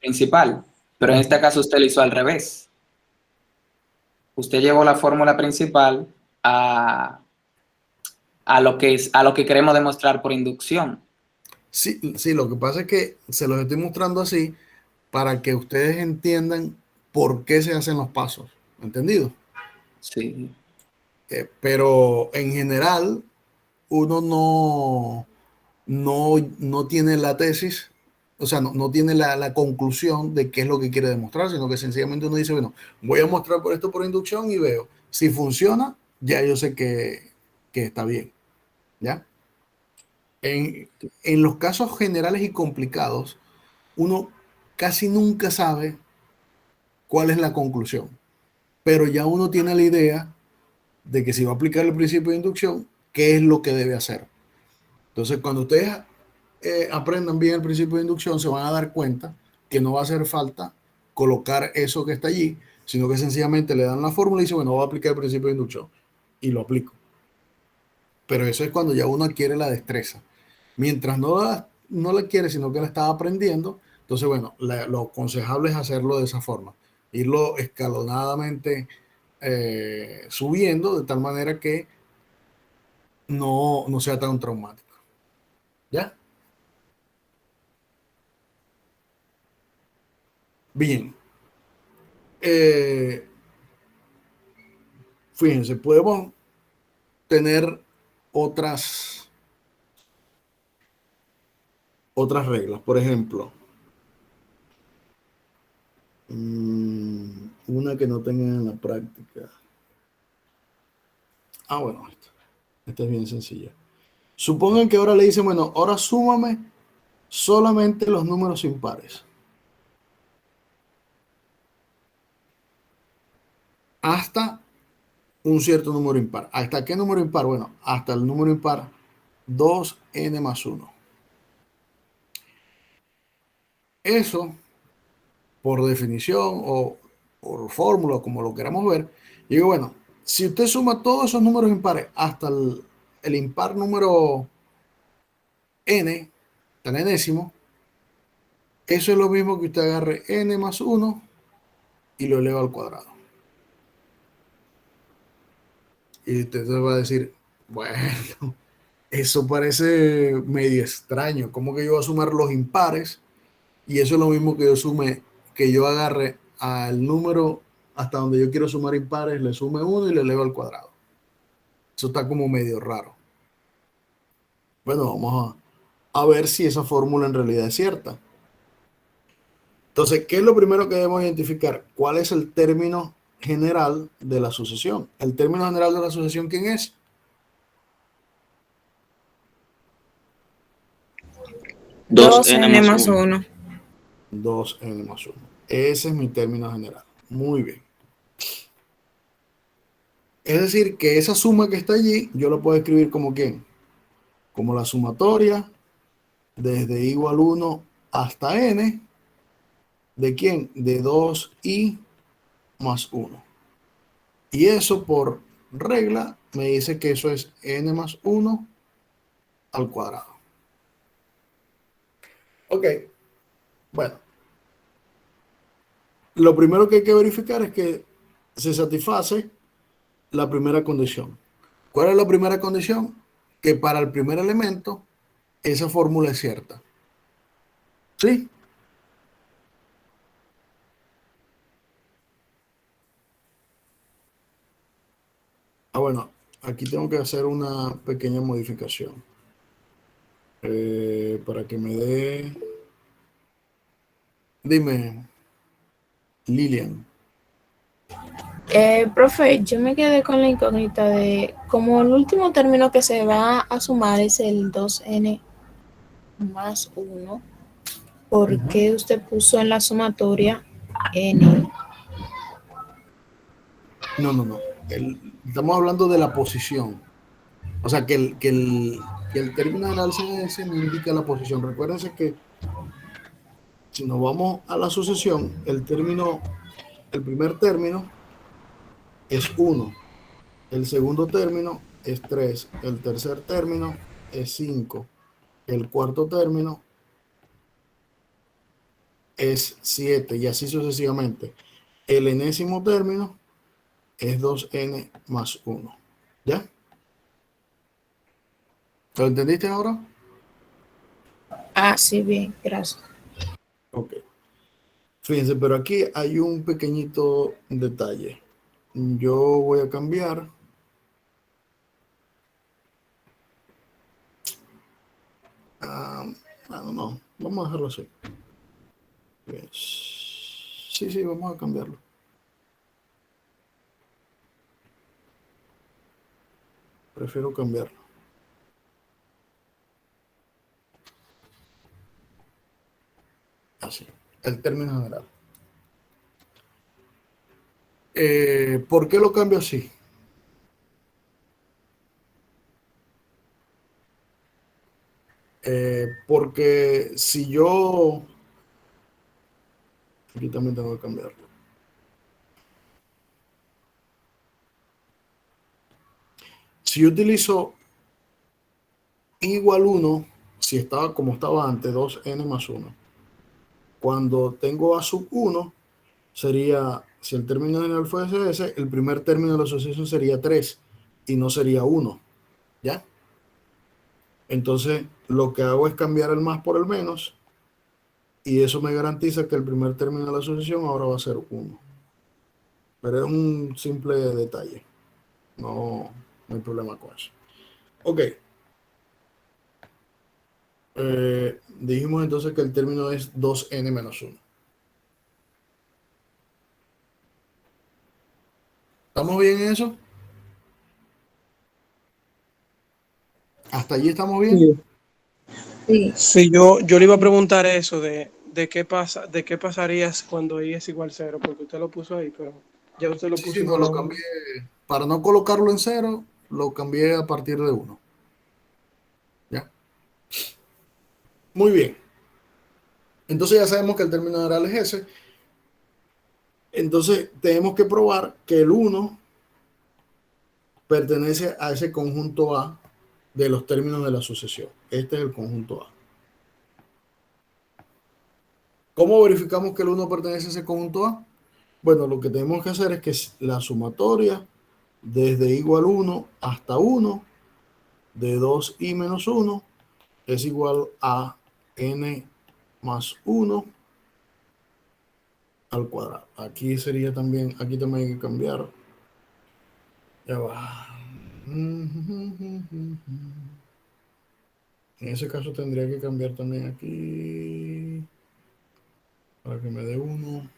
principal, pero en este caso usted lo hizo al revés. Usted llevó la fórmula principal a lo que queremos demostrar por inducción. Sí, lo que pasa es que se los estoy mostrando así para que ustedes entiendan por qué se hacen los pasos. ¿Entendido? Sí. Pero en general, uno no tiene la tesis, o sea, no tiene la conclusión de qué es lo que quiere demostrar, sino que sencillamente uno dice, bueno, voy a mostrar por esto por inducción y veo. Si funciona, ya yo sé que está bien. ¿Ya? En los casos generales y complicados, uno casi nunca sabe cuál es la conclusión, pero ya uno tiene la idea de que si va a aplicar el principio de inducción, qué es lo que debe hacer. Entonces, cuando ustedes aprendan bien el principio de inducción, se van a dar cuenta que no va a hacer falta colocar eso que está allí, sino que sencillamente le dan la fórmula y dicen, bueno, voy a aplicar el principio de inducción. Y lo aplico. Pero eso es cuando ya uno adquiere la destreza. Mientras no la adquiere, sino que la está aprendiendo, entonces, bueno, lo aconsejable es hacerlo de esa forma. Irlo escalonadamente subiendo de tal manera que no sea tan traumático. ¿Ya? Bien. Fíjense, podemos tener otras reglas. Por ejemplo, una que no tengan en la práctica. Bueno, esta es bien sencilla. Supongan que ahora le dicen, bueno, ahora súmame solamente los números impares. Hasta un cierto número impar. ¿Hasta qué número impar? Bueno, hasta el número impar 2n más 1. Eso, por definición o por fórmula, como lo queramos ver, digo, bueno, si usted suma todos esos números impares hasta el impar número n, el enésimo, eso es lo mismo que usted agarre n más 1 y lo eleva al cuadrado. Y usted va a decir, bueno, eso parece medio extraño. ¿Cómo que yo voy a sumar los impares? Y eso es lo mismo que que yo agarre al número hasta donde yo quiero sumar impares, le sume 1 y le elevo al cuadrado. Eso está como medio raro. Bueno, vamos a ver si esa fórmula en realidad es cierta. Entonces, ¿qué es lo primero que debemos identificar? ¿Cuál es el término general de la sucesión? ¿El término general de la sucesión quién es? 2n más 1. 2n más 1. Ese es mi término general. Muy bien. Es decir, que esa suma que está allí, yo lo puedo escribir como ¿quién? Como la sumatoria desde igual 1 hasta n. ¿De quién? De 2i más 1. Y eso por regla me dice que eso es n más 1 al cuadrado. Ok. Bueno. Lo primero que hay que verificar es que se satisface la primera condición. ¿Cuál es la primera condición? Que para el primer elemento esa fórmula es cierta. ¿Sí? Bueno, aquí tengo que hacer una pequeña modificación. Para que me dé... Dime, Lilian. Profe, yo me quedé con la incógnita de como el último término que se va a sumar es el 2n más 1, ¿por qué usted puso en la sumatoria n? No. Estamos hablando de la posición. O sea, que el término general CS no indica la posición. Recuérdense que si nos vamos a la sucesión, el primer término es 1, el segundo término es 3, el tercer término es 5, el cuarto término es 7 y así sucesivamente. El enésimo término es 2n más 1. ¿Ya? ¿Lo entendiste ahora? Sí, bien, gracias. Ok. Fíjense, pero aquí hay un pequeñito detalle. Yo voy a cambiar. No, vamos a dejarlo así. Bien. Sí, vamos a cambiarlo. Prefiero cambiarlo. Así, el término general. ¿Por qué lo cambio así? Porque si yo... Aquí también tengo que cambiarlo. Si yo utilizo igual 1, si estaba como estaba antes, 2n más 1. Cuando tengo a sub 1, sería, si el término general fuese ese, el primer término de la asociación sería 3 y no sería 1. ¿Ya? Entonces, lo que hago es cambiar el más por el menos y eso me garantiza que el primer término de la asociación ahora va a ser 1. Pero es un simple detalle. No hay problema con eso. Ok. Dijimos entonces que el término es 2n menos 1. ¿Estamos bien en eso? ¿Hasta allí estamos bien? Sí. Sí. Sí, yo le iba a preguntar eso de qué pasa, de qué pasarías cuando i es igual a 0, porque usted lo puso ahí, pero ya usted lo Sí, puso sí, no, igual a lo 1. cambié. Para no colocarlo en 0, lo cambié a partir de 1. ¿Ya? Muy bien. Entonces ya sabemos que el término general es ese. Entonces tenemos que probar que el 1 pertenece a ese conjunto A de los términos de la sucesión. Este es el conjunto A. ¿Cómo verificamos que el 1 pertenece a ese conjunto A? Bueno, lo que tenemos que hacer es que la sumatoria desde igual 1 hasta 1 de 2i menos 1 es igual a n más 1 al cuadrado. Aquí sería también, aquí también hay que cambiar. Ya va. En ese caso tendría que cambiar también aquí para que me dé 1.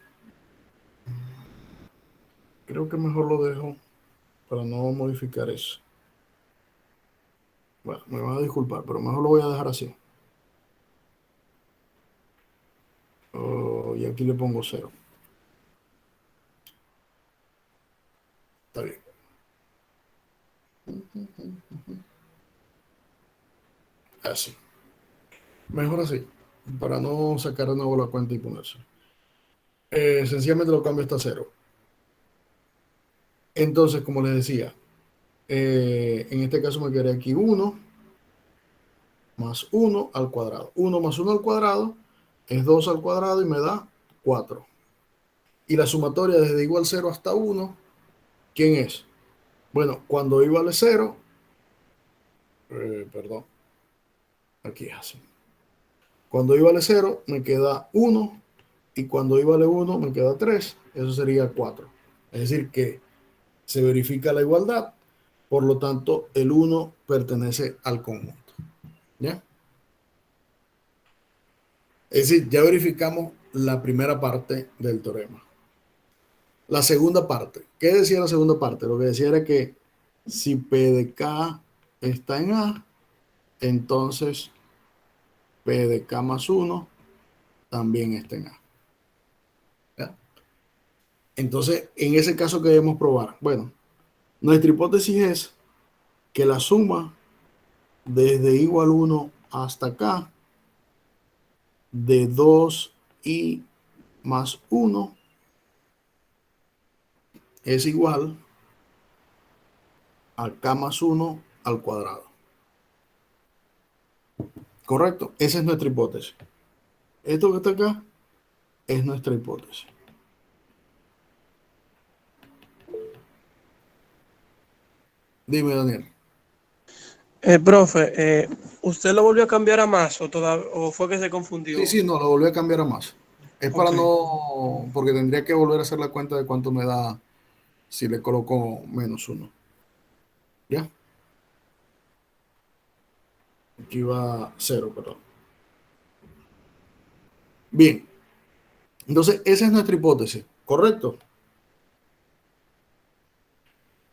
Creo que mejor lo dejo para no modificar eso. Bueno, me van a disculpar, pero mejor lo voy a dejar así. Y aquí le pongo 0. Está bien. Así. Mejor así. Para no sacar de nuevo la cuenta y ponerse. Sencillamente lo cambio hasta 0. Entonces, como les decía, en este caso me quedaría aquí 1 más 1 al cuadrado. 1 más 1 al cuadrado es 2 al cuadrado y me da 4. Y la sumatoria desde igual 0 hasta 1, ¿quién es? Bueno, cuando i vale 0, perdón, aquí es así. Cuando i vale 0 me queda 1 y cuando i vale 1 me queda 3. Eso sería 4. Es decir, que se verifica la igualdad, por lo tanto el 1 pertenece al conjunto. ¿Ya? Es decir, ya verificamos la primera parte del teorema. La segunda parte. ¿Qué decía la segunda parte? Lo que decía era que si P de K está en A, entonces P de K más 1 también está en A. ¿Ya? Entonces, en ese caso, ¿qué debemos probar? Bueno, nuestra hipótesis es que la suma desde igual 1 hasta acá de 2i más 1 es igual a k más 1 al cuadrado. ¿Correcto? Esa es nuestra hipótesis. Esto que está acá es nuestra hipótesis. Dime, Daniel. Profe, ¿usted lo volvió a cambiar a más o fue que se Sí, confundió? sí, no, lo volví a cambiar a más. Es para Ok. no, porque tendría que volver a hacer la cuenta de cuánto me da si le coloco menos 1. ¿Ya? Aquí va 0, perdón. Bien. Entonces, esa es nuestra hipótesis, ¿correcto?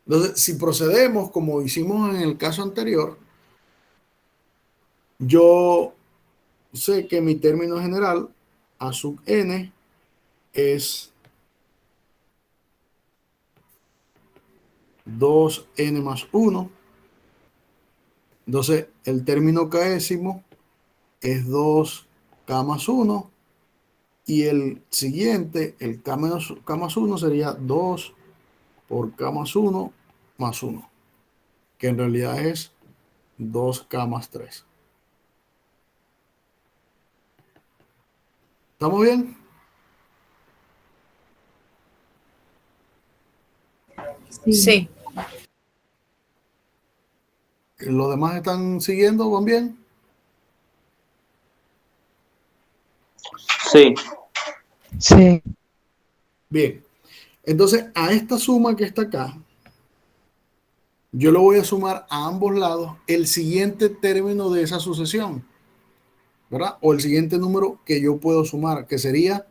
Entonces, si procedemos como hicimos en el caso anterior, yo sé que mi término general a sub n es 2n más 1. Entonces, el término késimo es 2K más 1 y el siguiente, el K más 1 sería 2 por K más 1 más 1, que en realidad es 2K más 3. ¿Estamos bien? Sí. ¿Los demás están siguiendo? ¿Van bien? Sí. Sí. Bien. Entonces, a esta suma que está acá, yo le voy a sumar a ambos lados el siguiente término de esa sucesión, ¿verdad? O el siguiente número que yo puedo sumar, que sería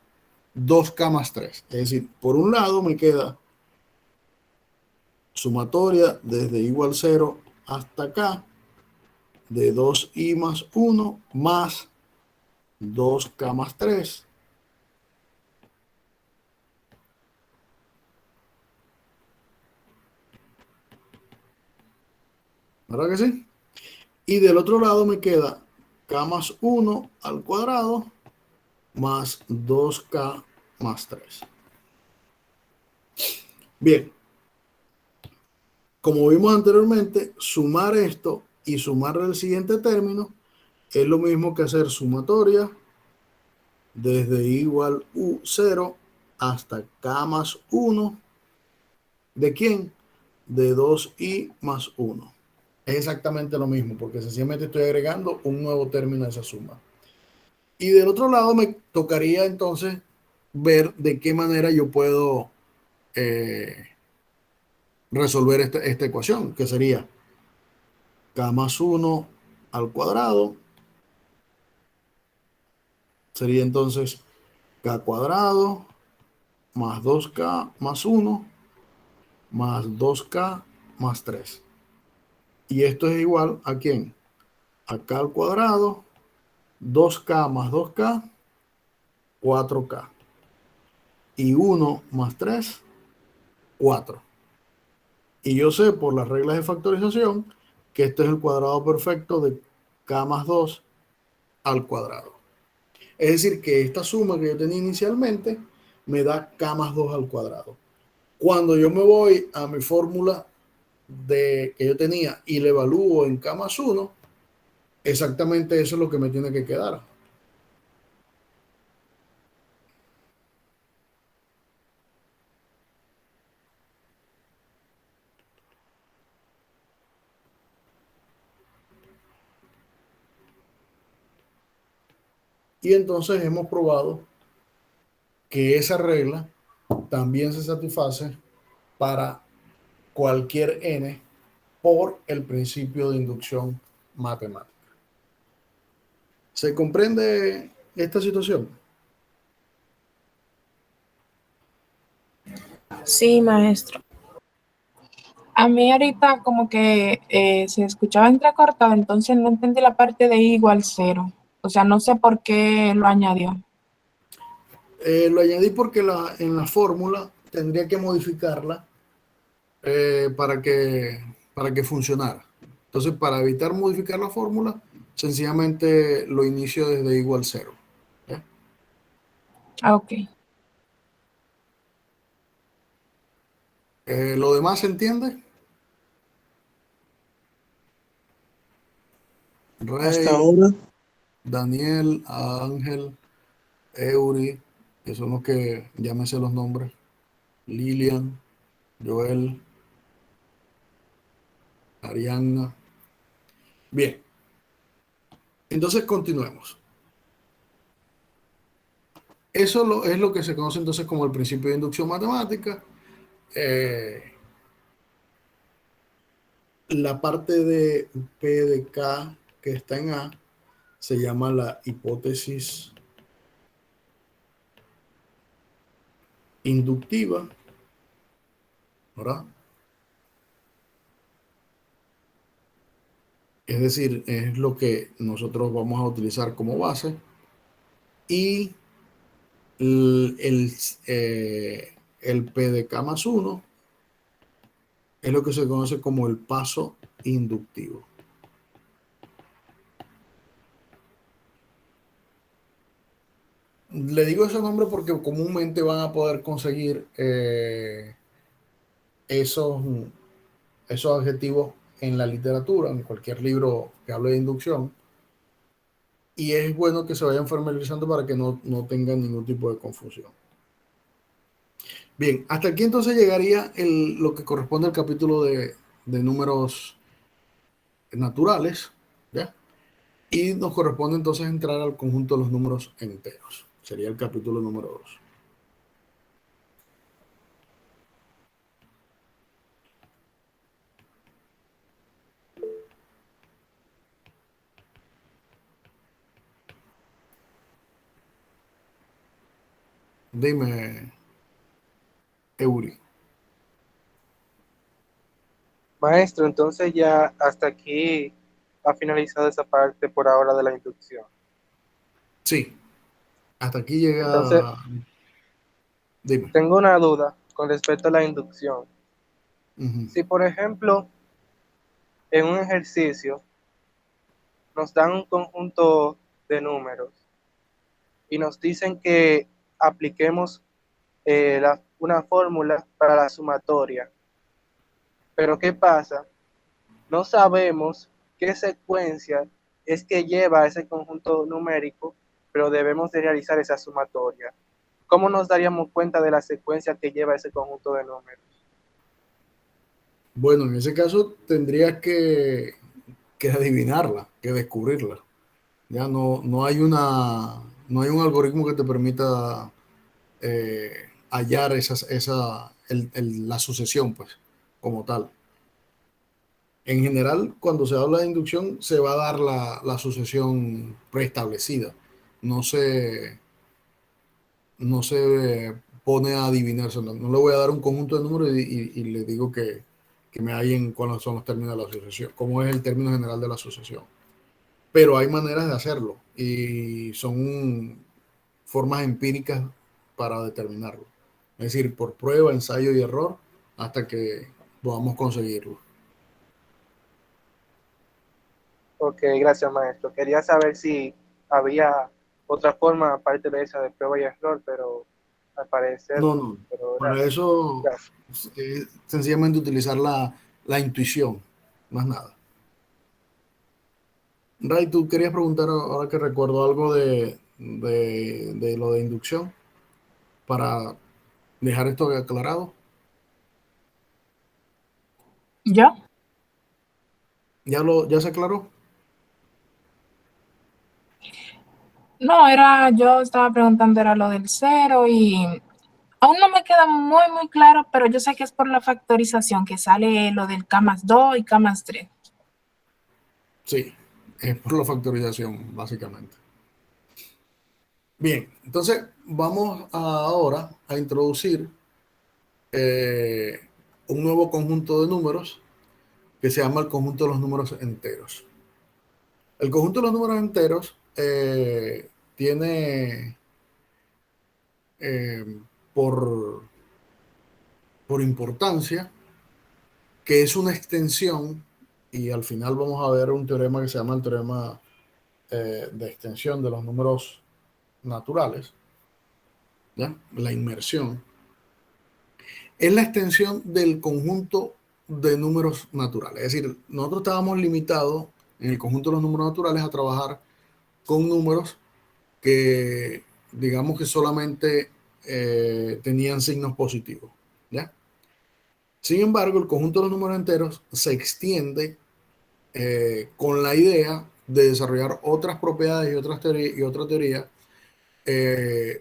2K más 3. Es decir, por un lado me queda sumatoria desde igual 0 hasta acá de 2i más 1 más 2K más 3. ¿Verdad que sí? Y del otro lado me queda K más 1 al cuadrado más 2K más 3. Bien, como vimos anteriormente, sumar esto y sumarle el siguiente término es lo mismo que hacer sumatoria desde igual U0 hasta K más 1. ¿De quién? De 2i más 1. Es exactamente lo mismo, porque sencillamente estoy agregando un nuevo término a esa suma. Y del otro lado me tocaría entonces ver de qué manera yo puedo resolver esta ecuación, que sería K más 1 al cuadrado. Sería entonces K cuadrado más 2K más 1 más 2K más 3. Y esto es igual a ¿quién? A K al cuadrado, 2K más 2K, 4K. Y 1 más 3, 4. Y yo sé por las reglas de factorización que este es el cuadrado perfecto de K más 2 al cuadrado. Es decir, que esta suma que yo tenía inicialmente me da K más 2 al cuadrado. Cuando yo me voy a mi fórmula que yo tenía y le evalúo en K más 1, exactamente eso es lo que me tiene que quedar. Y entonces hemos probado que esa regla también se satisface para cualquier n por el principio de inducción matemática. ¿Se comprende esta situación? Sí, maestro. A mí ahorita como que se escuchaba entrecortado, entonces no entendí la parte de i igual 0. O sea, no sé por qué lo añadió. Lo añadí porque en la fórmula tendría que modificarla para que funcionara. Entonces, para evitar modificar la fórmula, sencillamente lo inicio desde igual 0. Ah, ok. ¿Lo demás se entiende? Hasta Rey, ahora. Daniel, Ángel, Eury, que son los que llámese los nombres, Lilian, Joel, Arianna. Bien, entonces continuemos. Eso es lo que se conoce entonces como el principio de inducción matemática. La parte de P de K que está en A se llama la hipótesis inductiva, ¿verdad? Es decir, es lo que nosotros vamos a utilizar como base. Y el P de K más 1 es lo que se conoce como el paso inductivo. Le digo ese nombre porque comúnmente van a poder conseguir esos, esos adjetivos en la literatura, en cualquier libro que hable de inducción. Y es bueno que se vayan familiarizando para que no tengan ningún tipo de confusión. Bien, hasta aquí entonces llegaría lo que corresponde al capítulo de números naturales, ¿ya? Y nos corresponde entonces entrar al conjunto de los números enteros. Sería el capítulo número 2. Dime, Eury. Maestro, entonces ya hasta aquí ha finalizado esa parte por ahora de la inducción. Sí, hasta aquí Entonces, llega. Dime. tengo una duda con respecto a la inducción. Ujú. Si, por ejemplo, en un ejercicio nos dan un conjunto de números y nos dicen que apliquemos una fórmula para la sumatoria, pero ¿qué pasa? No sabemos qué secuencia es que lleva ese conjunto numérico, pero debemos de realizar esa sumatoria. ¿Cómo nos daríamos cuenta de la secuencia que lleva ese conjunto de números? Bueno, en ese caso tendrías que adivinarla, que descubrirla. Ya no hay un algoritmo que te permita hallar la sucesión, pues, como tal. En general, cuando se habla de inducción, se va a dar la sucesión preestablecida. No se, no se pone a adivinarse. No le voy a dar un conjunto de números y le digo que me hallen cuáles son los términos de la sucesión, cómo es el término general de la sucesión. Pero hay maneras de hacerlo y son formas empíricas para determinarlo. Es decir, por prueba, ensayo y error hasta que podamos conseguirlo. Ok, gracias, maestro. Quería saber si había otra forma aparte de esa de prueba y error, pero al parecer No, no. no. Pero Para eso gracias. sencillamente utilizar la intuición, más nada. Ray, tú querías preguntar, ahora que recuerdo, algo de lo de inducción para dejar esto aclarado. ¿Yo? Ya se aclaró? No, yo estaba preguntando, era lo del cero y aún no me queda muy claro, pero yo sé que es por la factorización que sale lo del K más 2 y K más 3. Sí, es por la factorización, básicamente. Bien, entonces vamos ahora a introducir eh, un nuevo conjunto de números que se llama el conjunto de los números enteros. El conjunto de los números enteros tiene eh, por, por importancia que es una extensión, y al final vamos a ver un teorema que se llama el teorema de extensión de los números naturales, ¿ya? La inmersión. Es la extensión del conjunto de números naturales. Es decir, nosotros estábamos limitados en el conjunto de los números naturales a trabajar con números que digamos que solamente tenían signos positivos, ¿ya? Sin embargo, el conjunto de los números enteros se extiende con la idea de desarrollar otras propiedades y otra teoría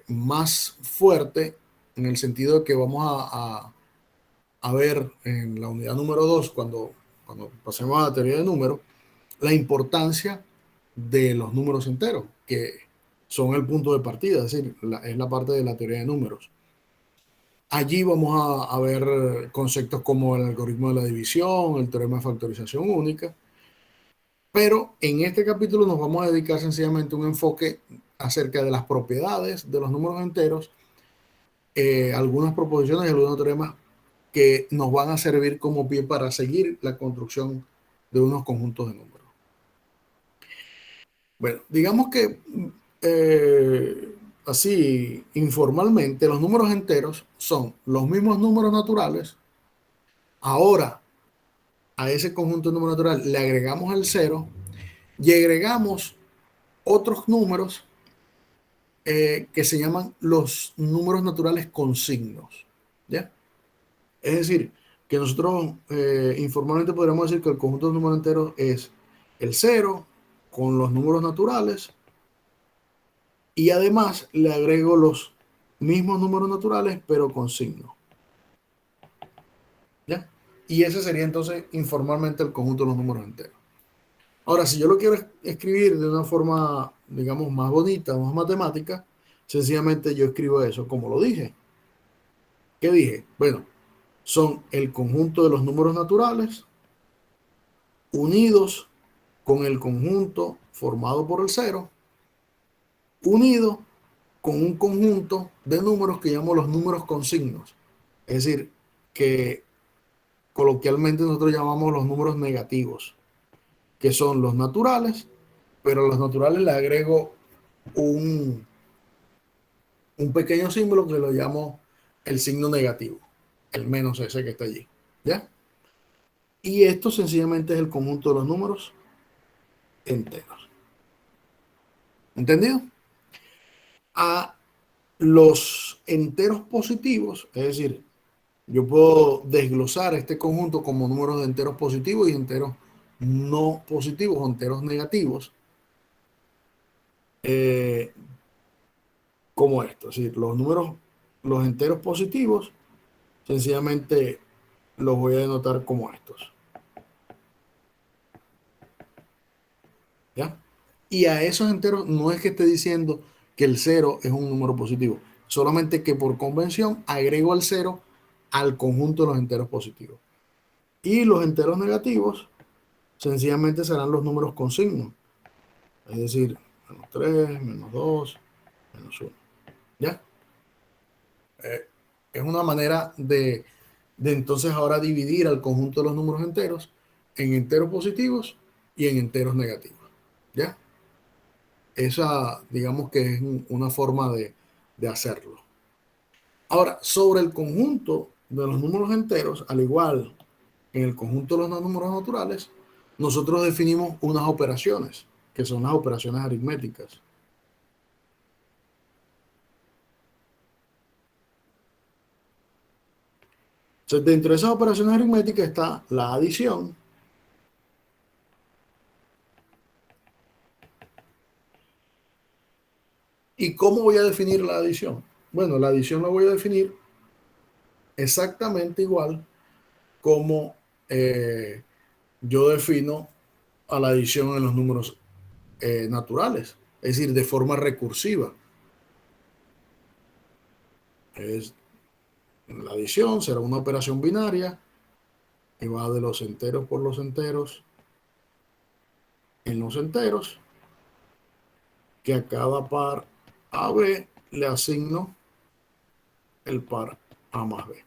más fuerte en el sentido de que vamos a ver en la unidad número 2 cuando pasemos a la teoría de números, la importancia de los números enteros, que son el punto de partida, es decir, es la parte de la teoría de números. Allí vamos a ver conceptos como el algoritmo de la división, el teorema de factorización única, pero en este capítulo nos vamos a dedicar sencillamente a un enfoque acerca de las propiedades de los números enteros, algunas proposiciones y algunos teoremas que nos van a servir como pie para seguir la construcción de unos conjuntos de números. Bueno, digamos que así informalmente, los números enteros son los mismos números naturales. Ahora, a ese conjunto de números naturales le agregamos el cero y agregamos otros números que se llaman los números naturales con signos. ¿Ya? Es decir, que nosotros informalmente podríamos decir que el conjunto de números enteros es el cero con los números naturales y además le agrego los mismos números naturales pero con signo. ¿Ya? Y ese sería entonces informalmente el conjunto de los números enteros. Ahora, si yo lo quiero escribir de una forma, digamos, más bonita, más matemática, sencillamente yo escribo eso como lo dije. ¿Qué dije? Bueno, son el conjunto de los números naturales unidos con el conjunto formado por el cero, unido con un conjunto de números que llamo los números con signos. Es decir, que coloquialmente nosotros llamamos los números negativos, que son los naturales, pero a los naturales le agrego un pequeño símbolo que lo llamo el signo negativo, el menos ese que está allí. ¿Ya? Y esto sencillamente es el conjunto de los números enteros. ¿Entendido? A los enteros positivos, es decir, yo puedo desglosar este conjunto como números de enteros positivos y enteros no positivos o enteros negativos, como esto. Es decir, los enteros positivos, sencillamente los voy a denotar como estos. ¿Ya? Y a esos enteros no es que esté diciendo que el cero es un número positivo, solamente que por convención agrego el cero al conjunto de los enteros positivos. Y los enteros negativos sencillamente serán los números con signo. Es decir, menos 3, menos 2, menos 1. ¿Ya? Es una manera de entonces ahora dividir al conjunto de los números enteros en enteros positivos y en enteros negativos. ¿Ya? Esa, digamos que es una forma de hacerlo. Ahora, sobre el conjunto de los números enteros, al igual que en el conjunto de los números naturales, nosotros definimos unas operaciones, que son las operaciones aritméticas. Entonces, dentro de esas operaciones aritméticas está la adición, ¿y cómo voy a definir la adición? Bueno, la adición la voy a definir exactamente igual como yo defino a la adición en los números naturales, es decir, de forma recursiva. La adición será una operación binaria que va de los enteros por los enteros en los enteros, que a cada par AB le asigno el par A más B.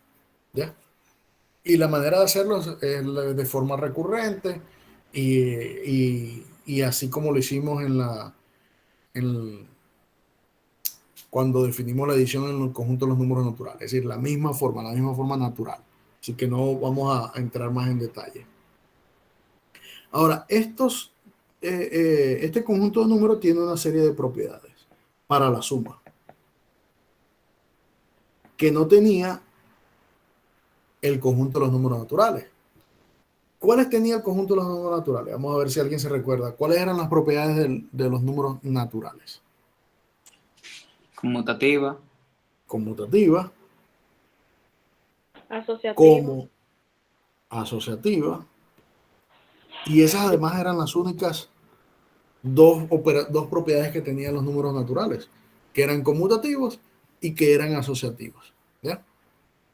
¿Ya? Y la manera de hacerlo es de forma recurrente y así como lo hicimos cuando definimos la adición en el conjunto de los números naturales, es decir, la misma forma natural. Así que no vamos a entrar más en detalle. Ahora, este conjunto de números tiene una serie de propiedades para la suma que no tenía el conjunto de los números naturales. ¿Cuáles tenía el conjunto de los números naturales? Vamos a ver si alguien se recuerda. ¿Cuáles eran las propiedades de los números naturales? Conmutativa. Conmutativa. Asociativa. Como asociativa. Y esas además eran las únicas dos propiedades que tenían los números naturales, que eran conmutativos y que eran asociativos. ¿Ya?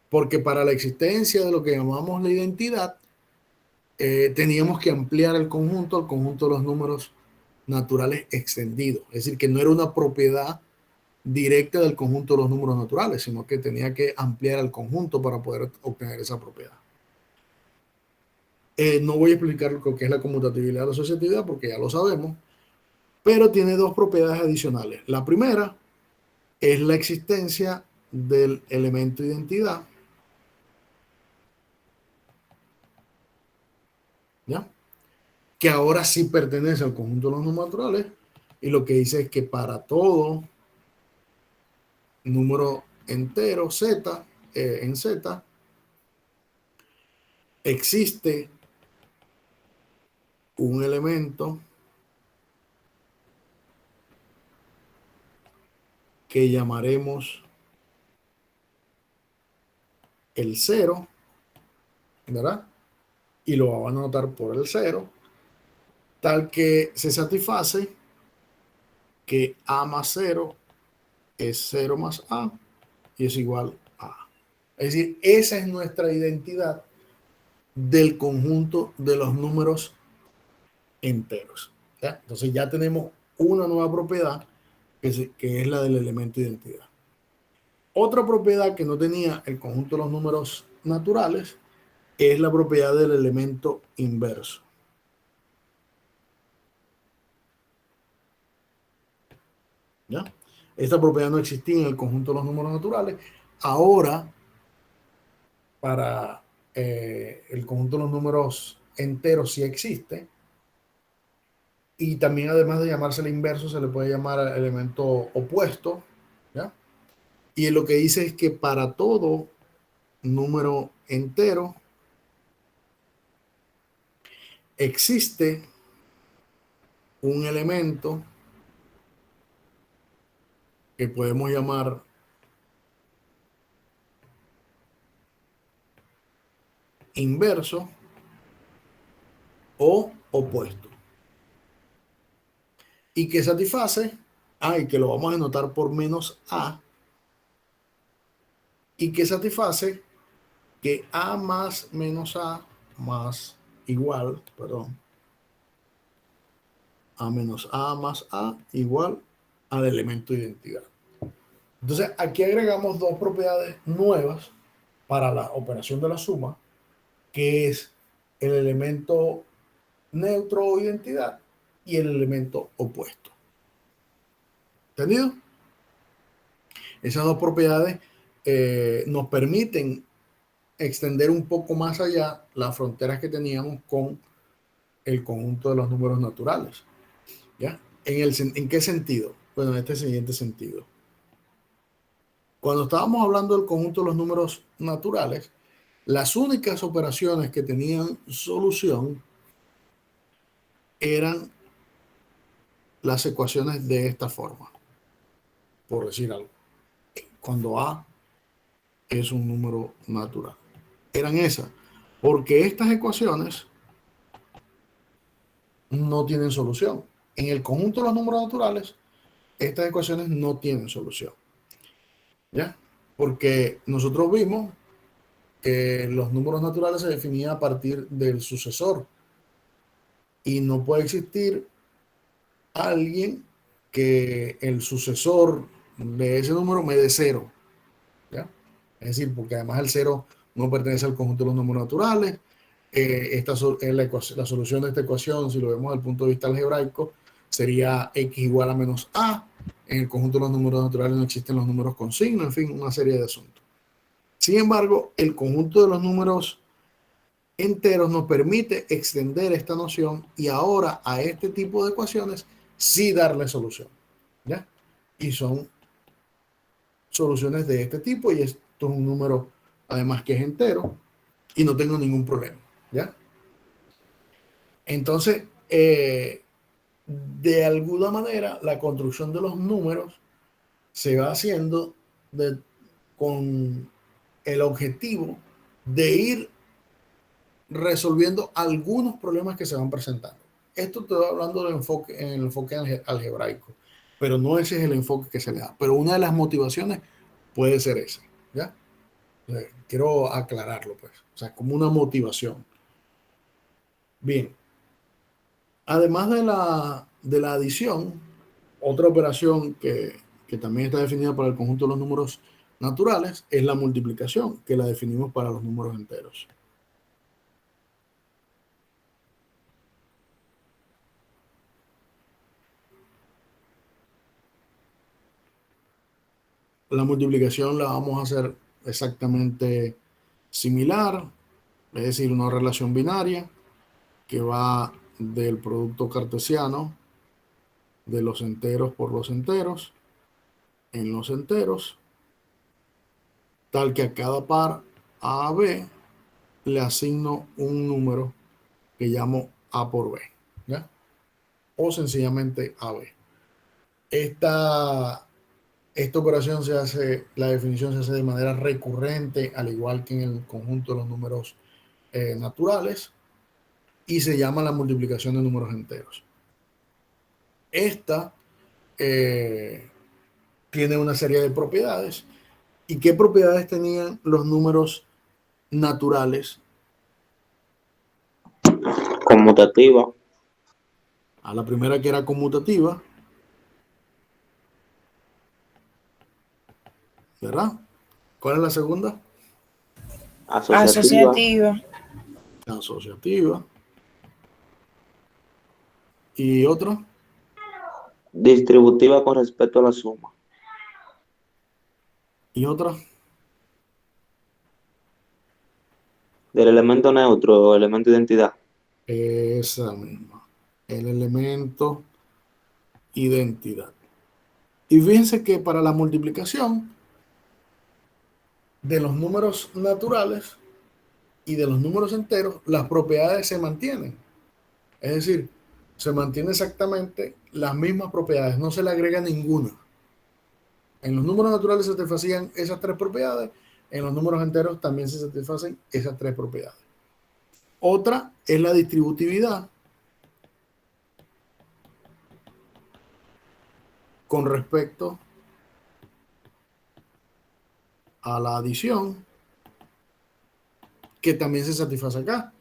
Porque para la existencia de lo que llamamos la identidad, teníamos que ampliar el conjunto al conjunto de los números naturales extendidos. Es decir, que no era una propiedad directa del conjunto de los números naturales, sino que tenía que ampliar el conjunto para poder obtener esa propiedad. No voy a explicar lo que es la conmutatividad y la asociatividad porque ya lo sabemos, pero tiene dos propiedades adicionales. La primera es la existencia del elemento identidad, ¿ya? Que ahora sí pertenece al conjunto de los números naturales, y lo que dice es que para todo número entero z, en z, existe un elemento que llamaremos el 0, ¿verdad? Y lo vamos a anotar por el 0, tal que se satisface que a más 0 es 0 más a y es igual a. Es decir, esa es nuestra identidad del conjunto de los números enteros, ¿ya? Entonces ya tenemos una nueva propiedad que es la del elemento identidad. Otra propiedad que no tenía el conjunto de los números naturales es la propiedad del elemento inverso. ¿Ya? Esta propiedad no existía en el conjunto de los números naturales. Ahora, para el conjunto de los números enteros sí existe. Y también, además de llamarse el inverso, se le puede llamar elemento opuesto. ¿Ya? Y lo que dice es que para todo número entero existe un elemento que podemos llamar inverso o opuesto. Y que satisface, y que lo vamos a anotar por menos a, y que satisface que a más menos a más igual, perdón, a menos a más a igual al elemento de identidad. Entonces aquí agregamos dos propiedades nuevas para la operación de la suma, que es el elemento neutro o identidad y el elemento opuesto. ¿Entendido? Esas dos propiedades nos permiten extender un poco más allá las fronteras que teníamos con el conjunto de los números naturales. ¿Ya? ¿En qué sentido? Bueno, en este siguiente sentido. Cuando estábamos hablando del conjunto de los números naturales, las únicas operaciones que tenían solución eran las ecuaciones de esta forma, por decir algo. Cuando A es un número natural. Eran esas, porque estas ecuaciones no tienen solución. En el conjunto de los números naturales, estas ecuaciones no tienen solución. ¿Ya? Porque nosotros vimos que los números naturales se definían a partir del sucesor y no puede existir alguien que el sucesor de ese número me dé cero. ¿Ya? Es decir, porque además el cero no pertenece al conjunto de los números naturales. La solución de esta ecuación, si lo vemos desde el punto de vista algebraico, sería x igual a menos a. En el conjunto de los números naturales no existen los números con signo, en fin, una serie de asuntos. Sin embargo, el conjunto de los números enteros nos permite extender esta noción y ahora a este tipo de ecuaciones sí darle solución. ¿Ya? Y son soluciones de este tipo y esto es un número además que es entero y no tengo ningún problema. ¿Ya? Entonces, de alguna manera, la construcción de los números se va haciendo con el objetivo de ir resolviendo algunos problemas que se van presentando. Esto te voy hablando en el enfoque algebraico, pero no ese es el enfoque que se le da. Pero una de las motivaciones puede ser esa. ¿Ya? Quiero aclararlo, pues. O sea, como una motivación. Bien. Además de la adición, otra operación que también está definida para el conjunto de los números naturales es la multiplicación, que la definimos para los números enteros. La multiplicación la vamos a hacer exactamente similar, es decir, una relación binaria que va del producto cartesiano de los enteros por los enteros en los enteros, tal que a cada par A a B le asigno un número que llamo A por B, ¿ya? O sencillamente AB. Esta operación se hace, la definición se hace de manera recurrente, al igual que en el conjunto de los números naturales, y se llama la multiplicación de números enteros. Esta tiene una serie de propiedades. ¿Y qué propiedades tenían los números naturales? Conmutativa, A la primera, que era conmutativa, ¿verdad? ¿Cuál es la segunda? asociativa, Asociativa. Asociativa. ¿Y otra? distributiva con respecto a la suma, ¿Y otra? del elemento neutro o elemento de identidad. Esa misma. El elemento identidad. Y fíjense que para la multiplicación de los números naturales y de los números enteros, las propiedades se mantienen. Es decir, se mantienen exactamente las mismas propiedades, no se le agrega ninguna. En los números naturales se satisfacían esas tres propiedades, en los números enteros también se satisfacen esas tres propiedades. Otra es la distributividad con respecto a la adición, que también se satisface acá.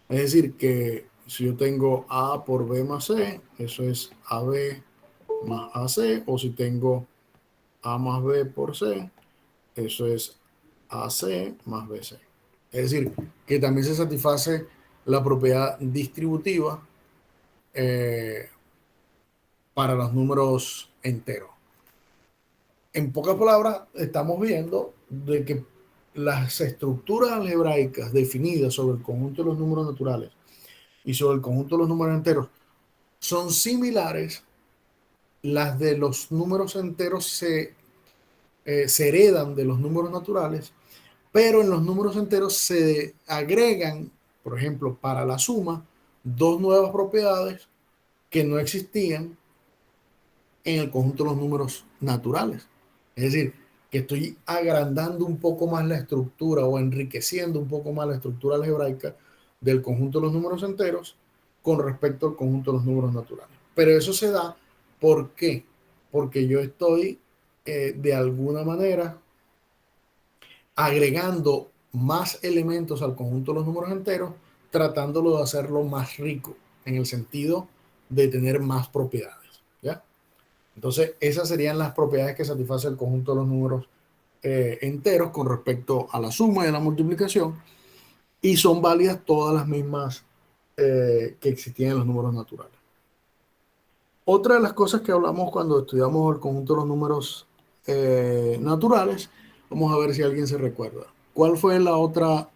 Es decir, que si yo tengo A por B más C, eso es AB más AC, o si tengo A más B por C, eso es AC más BC. Es decir, que también se satisface la propiedad distributiva para los números enteros. En pocas palabras, estamos viendo de que las estructuras algebraicas definidas sobre el conjunto de los números naturales y sobre el conjunto de los números enteros son similares. Las de los números enteros se heredan de los números naturales, pero en los números enteros se agregan, por ejemplo, para la suma, dos nuevas propiedades que no existían en el conjunto de los números naturales. Es decir, que estoy agrandando un poco más la estructura o enriqueciendo un poco más la estructura algebraica del conjunto de los números enteros con respecto al conjunto de los números naturales. Pero eso se da, ¿por qué? Porque yo estoy de alguna manera agregando más elementos al conjunto de los números enteros, tratándolo de hacerlo más rico, en el sentido de tener más propiedades, ¿ya? Entonces, esas serían las propiedades que satisface el conjunto de los números enteros con respecto a la suma y a la multiplicación, y son válidas todas las mismas que existían en los números naturales. Otra de las cosas que hablamos cuando estudiamos el conjunto de los números naturales, vamos a ver si alguien se recuerda. ¿Cuál fue la otra,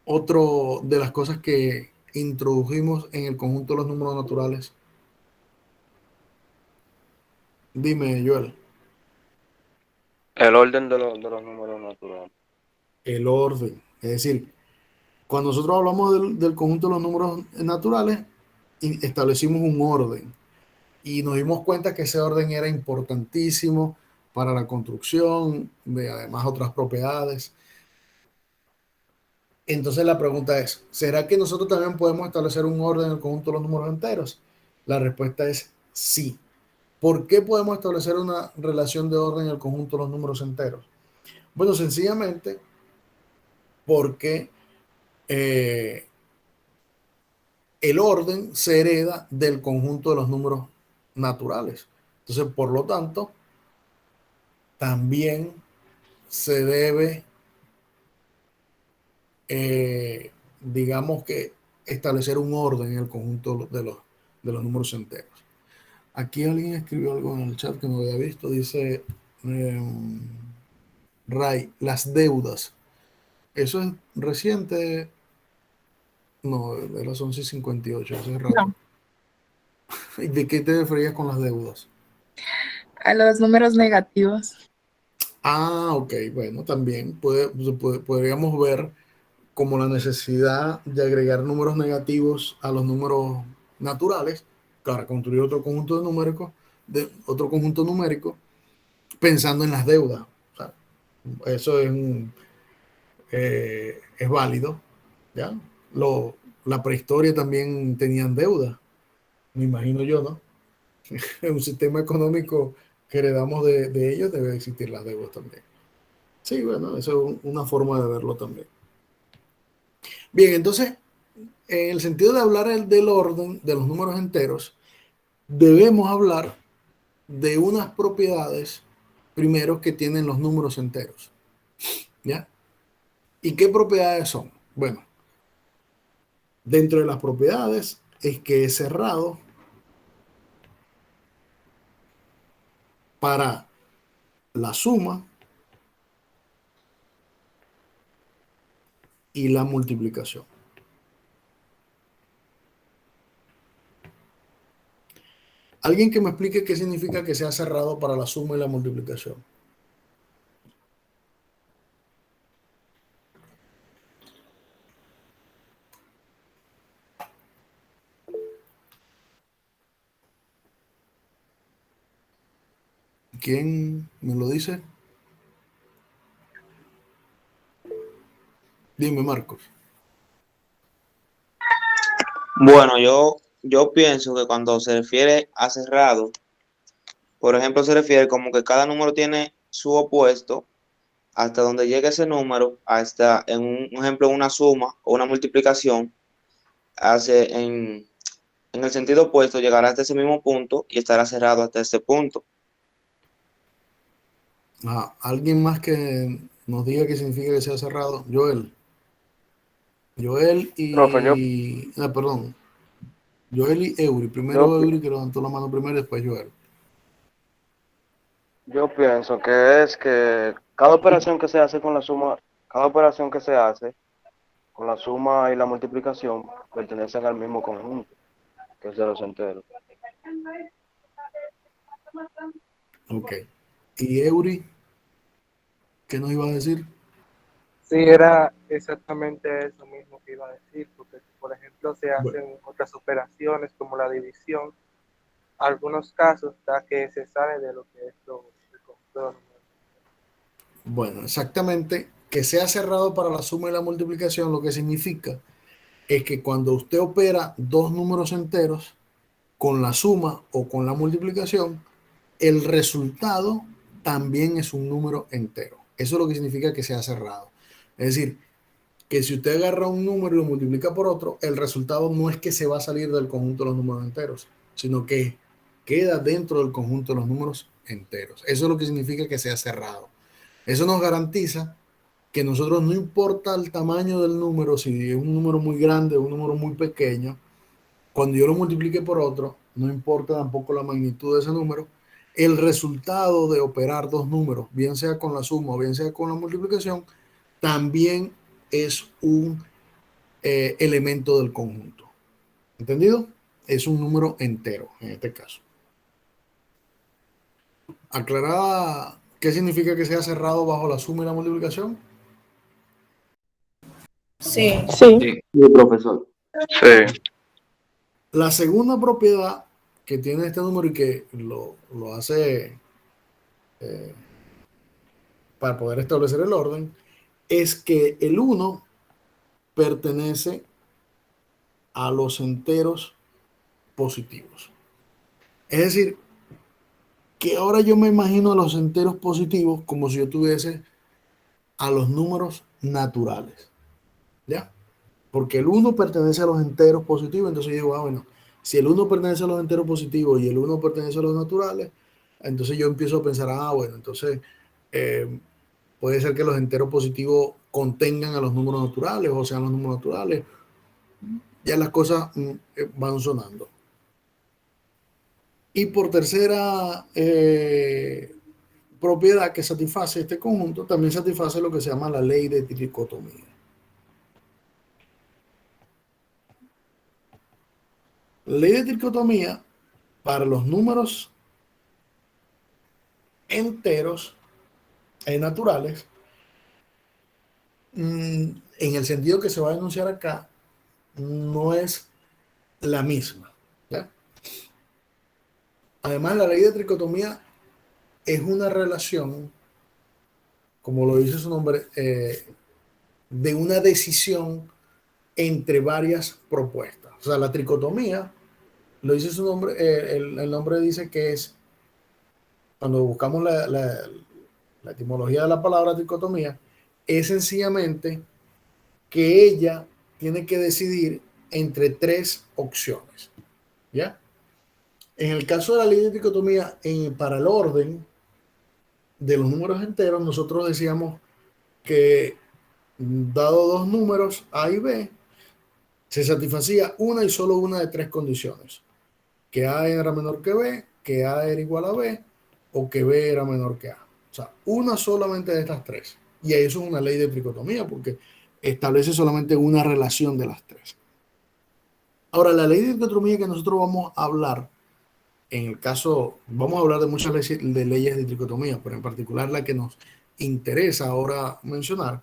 otro de las cosas que introdujimos en el conjunto de los números naturales? Dime, Joel. El orden de los números naturales. El orden. Es decir, cuando nosotros hablamos del conjunto de los números naturales, establecimos un orden y nos dimos cuenta que ese orden era importantísimo para la construcción de además otras propiedades. Entonces la pregunta es, ¿será que nosotros también podemos establecer un orden en el conjunto de los números enteros? La respuesta es sí. ¿Por qué podemos establecer una relación de orden en el conjunto de los números enteros? Bueno, sencillamente porque el orden se hereda del conjunto de los números naturales. Entonces, por lo tanto, también se debe, digamos que, establecer un orden en el conjunto de los números enteros. Aquí alguien escribió algo en el chat que no había visto. Dice Ray, las deudas. Eso es reciente. No, de las 11:58, hace rato. No, ¿Y de qué te referías con las deudas? a los números negativos. Ah, ok, bueno, también podríamos ver como la necesidad de agregar números negativos a los números naturales para construir otro conjunto numérico, pensando en las deudas. O sea, eso es válido, ¿ya? La prehistoria también tenían deudas, me imagino yo, ¿no? En un sistema económico que heredamos de ellos debe existir las deudas también. Sí, bueno, eso es una forma de verlo también. Bien, entonces, en el sentido de hablar del orden de los números enteros, debemos hablar de unas propiedades primero que tienen los números enteros. ¿Ya? ¿Y qué propiedades son? Bueno, dentro de las propiedades es que es cerrado para la suma y la multiplicación. Alguien que me explique qué significa que sea cerrado para la suma y la multiplicación. ¿Quién me lo dice? Dime, Marcos. Bueno, yo pienso que cuando se refiere a cerrado, por ejemplo, se refiere como que cada número tiene su opuesto hasta donde llegue ese número, hasta en un ejemplo, una suma o una multiplicación, hace en el sentido opuesto, llegará hasta ese mismo punto y estará cerrado hasta ese punto. ¿Alguien más que nos diga qué significa que sea cerrado? Joel. Joel Profe, y... perdón. Joel y Eury. yo, Primero Eury, que levantó la mano primero, y después Joel. yo pienso que es que cada operación que se hace con la suma, cada operación que se hace con la suma y la multiplicación pertenecen al mismo conjunto, que es de los enteros. Ok. ¿Y Eury? ¿Qué nos iba a decir? Sí, era exactamente eso mismo que iba a decir, porque si, por ejemplo, se Bueno, hacen otras operaciones como la división, algunos casos da que se sale de lo que es el conjunto de los números. bueno, exactamente. Que sea cerrado para la suma y la multiplicación, lo que significa es que cuando usted opera dos números enteros, con la suma o con la multiplicación, el resultado también es un número entero. Eso es lo que significa que sea cerrado. Es decir, que si usted agarra un número y lo multiplica por otro, el resultado no es que se va a salir del conjunto de los números enteros, sino que queda dentro del conjunto de los números enteros. Eso es lo que significa que sea cerrado. Eso nos garantiza que nosotros, no importa el tamaño del número, si es un número muy grande o un número muy pequeño, cuando yo lo multiplique por otro, no importa tampoco la magnitud de ese número, el resultado de operar dos números, bien sea con la suma o bien sea con la multiplicación, también es un elemento del conjunto. ¿Entendido? Es un número entero en este caso. ¿Aclarada qué significa que sea cerrado bajo la suma y la multiplicación? Sí. Sí. Sí, profesor. Sí. La segunda propiedad que tiene este número y que lo hace para poder establecer el orden es que el 1 pertenece a los enteros positivos. Es decir, que ahora yo me imagino a los enteros positivos como si yo tuviese a los números naturales. ¿Ya? Porque el 1 pertenece a los enteros positivos, entonces yo digo, bueno, si el 1 pertenece a los enteros positivos y el 1 pertenece a los naturales, entonces yo empiezo a pensar, bueno, entonces puede ser que los enteros positivos contengan a los números naturales o sean los números naturales. Ya las cosas van sonando. Y por tercera propiedad que satisface este conjunto, también satisface lo que se llama la ley de tricotomía. La ley de tricotomía para los números enteros naturales, en el sentido que se va a enunciar acá, no es la misma, ¿ya? Además, la ley de tricotomía es una relación, como lo dice su nombre, de una decisión entre varias propuestas. O sea, la tricotomía, lo dice su nombre, el nombre dice que es, cuando buscamos la etimología de la palabra tricotomía, es sencillamente que ella tiene que decidir entre tres opciones, ¿ya? En el caso de la ley de tricotomía, para el orden de los números enteros, nosotros decíamos que dado dos números A y B, se satisfacía una y solo una de tres condiciones: que A era menor que B, que A era igual a B, o que B era menor que A. O sea, una solamente de estas tres. Y eso es una ley de tricotomía, porque establece solamente una relación de las tres. Ahora, la ley de tricotomía que nosotros vamos a hablar, en el caso, vamos a hablar de muchas leyes de tricotomía, pero en particular la que nos interesa ahora mencionar,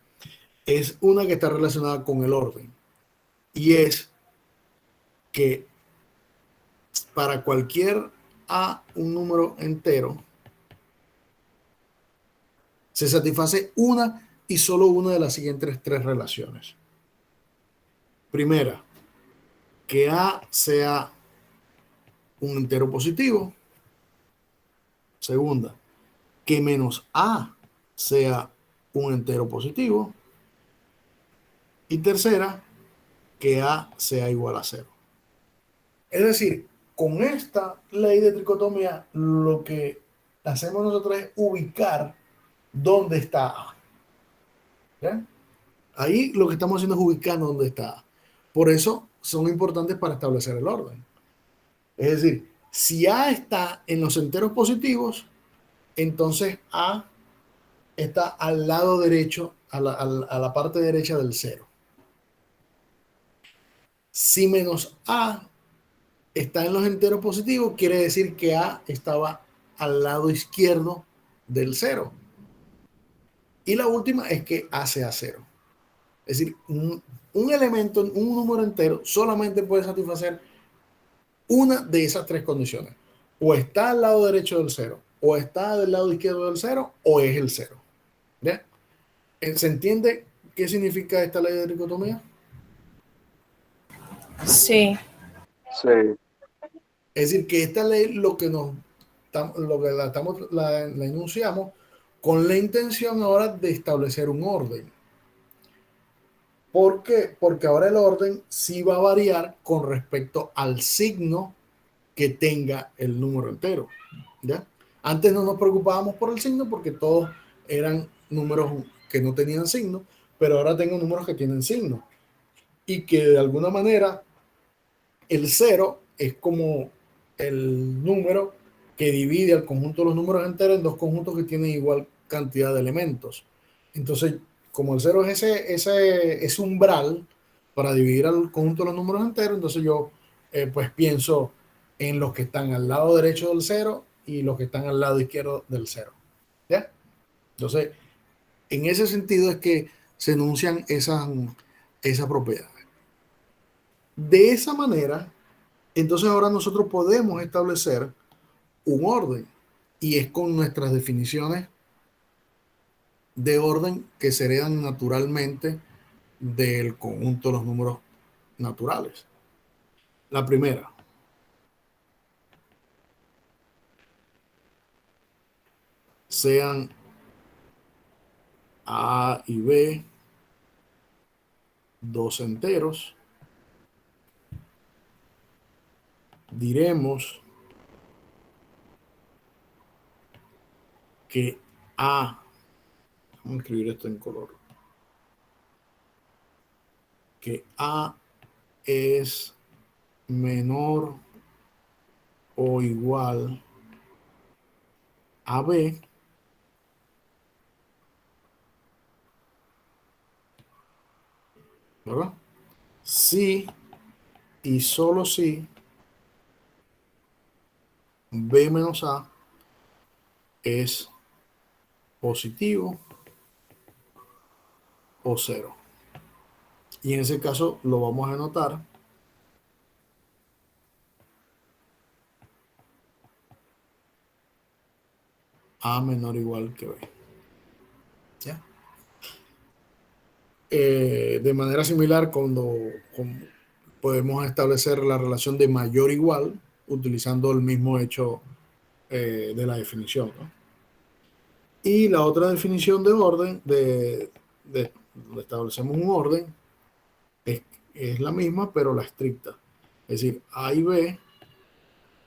es una que está relacionada con el orden. Y es que para cualquier A, un número entero, se satisface una y solo una de las siguientes tres relaciones. Primera, que A sea un entero positivo. Segunda, que menos A sea un entero positivo. Y tercera, que A sea igual a cero. Es decir, con esta ley de tricotomía, lo que hacemos nosotros es ubicar dónde está A. ¿Ya? Ahí lo que estamos haciendo es ubicar dónde está A. Por eso son importantes para establecer el orden. Es decir, si A está en los enteros positivos, entonces A está al lado derecho, a la parte derecha del cero. Si menos A está en los enteros positivos, quiere decir que A estaba al lado izquierdo del cero. Y la última es que A sea cero. Es decir, un elemento, un número entero, solamente puede satisfacer una de esas tres condiciones. O está al lado derecho del cero, o está del lado izquierdo del cero, o es el cero. ¿Ya? ¿Se entiende qué significa esta ley de dicotomía? Sí. Sí, Es decir, que esta ley lo que la enunciamos con la intención ahora de establecer un orden. ¿Por qué? Porque ahora el orden sí va a variar con respecto al signo que tenga el número entero. ¿Ya? Antes no nos preocupábamos por el signo porque todos eran números que no tenían signo, pero ahora tengo números que tienen signo. Y que de alguna manera el cero es como el número que divide al conjunto de los números enteros en dos conjuntos que tienen igual cantidad de elementos. Entonces, como el cero es ese umbral para dividir al conjunto de los números enteros, entonces yo pues pienso en los que están al lado derecho del cero y los que están al lado izquierdo del cero. ¿Ya? Entonces, en ese sentido es que se enuncian esas propiedades. De esa manera, entonces ahora nosotros podemos establecer un orden y es con nuestras definiciones de orden que se heredan naturalmente del conjunto de los números naturales. La primera, sean A y B dos enteros, diremos que A, vamos a escribir esto en color, que A es menor o igual a B, ¿verdad? Si y solo si B menos A es positivo o cero. Y en ese caso lo vamos a anotar A menor o igual que B. ¿Ya? De manera similar, cuando podemos establecer la relación de mayor igual utilizando el mismo hecho de la definición, ¿no? Y la otra definición de orden, donde establecemos un orden, es la misma, pero la estricta. Es decir, A y B,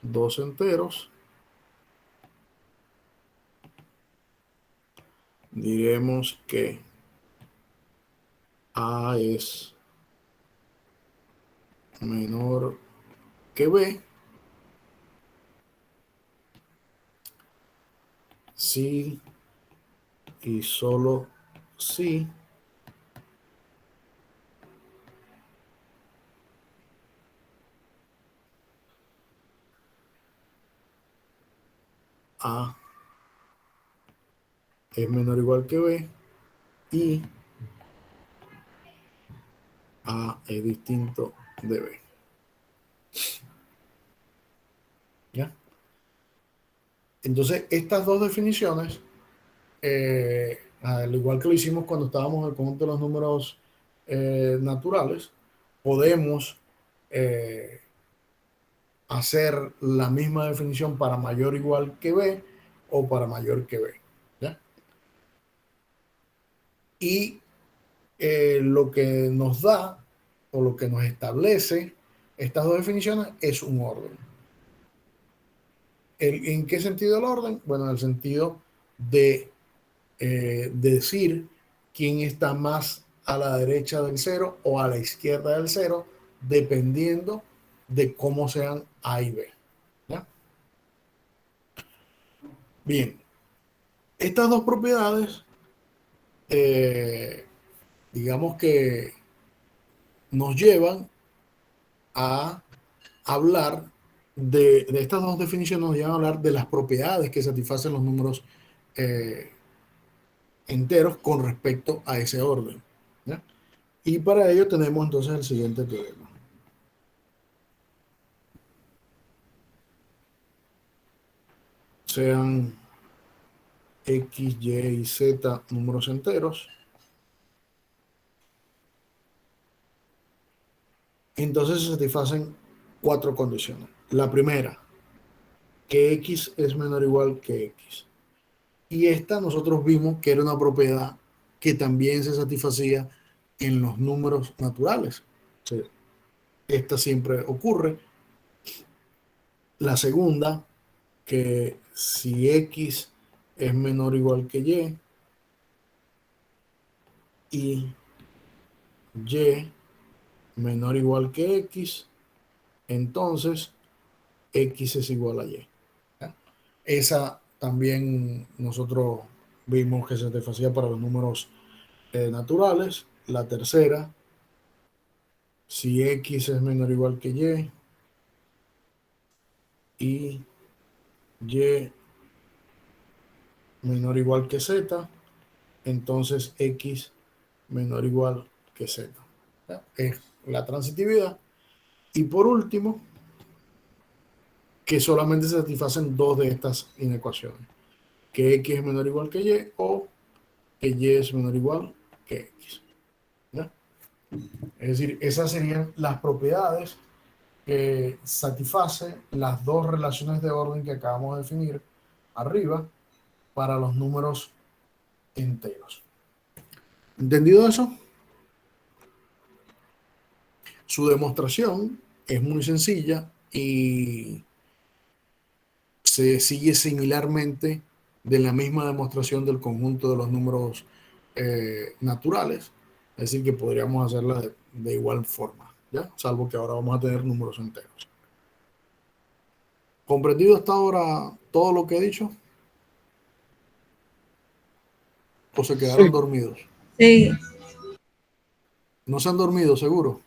dos enteros, diremos que A es menor que B si y solo si A es menor o igual que B y A es distinto de B. ¿Ya? Entonces, estas dos definiciones, al igual que lo hicimos cuando estábamos en el conjunto de los números naturales, podemos hacer la misma definición para mayor o igual que B o para mayor que B. ¿Ya? Y lo que nos da o lo que nos establece estas dos definiciones es un orden. ¿En qué sentido el orden? Bueno, en el sentido de decir quién está más a la derecha del cero o a la izquierda del cero, dependiendo de cómo sean A y B. ¿Ya? Bien, estas dos propiedades, digamos que nos llevan a hablar de estas dos definiciones, nos llevan a hablar de las propiedades que satisfacen los números enteros con respecto a ese orden. ¿Ya? Y para ello tenemos entonces el siguiente teorema. Sean X, Y y Z números enteros. Entonces se satisfacen cuatro condiciones. La primera, que X es menor o igual que X. Y esta nosotros vimos que era una propiedad que también se satisfacía en los números naturales. O sea, esta siempre ocurre. La segunda, que si X es menor o igual que y Y menor o igual que X, entonces X es igual a Y. ¿Ya? Esa también nosotros vimos que se satisfacía para los números naturales. La tercera, si X es menor o igual que y Y menor o igual que Z, entonces X menor o igual que Z. ¿Ya? Es la transitividad. Y por último, que solamente se satisfacen dos de estas inecuaciones, que X es menor o igual que Y o que Y es menor o igual que X. ¿Ya? Es decir, esas serían las propiedades que satisfacen las dos relaciones de orden que acabamos de definir arriba para los números enteros. ¿Entendido eso? Su demostración es muy sencilla y se sigue similarmente de la misma demostración del conjunto de los números naturales, es decir, que podríamos hacerla de igual forma, ¿ya? Salvo que ahora vamos a tener números enteros. ¿Comprendido hasta ahora todo lo que he dicho? ¿O se quedaron dormidos? Sí. ¿No se han dormido, seguro?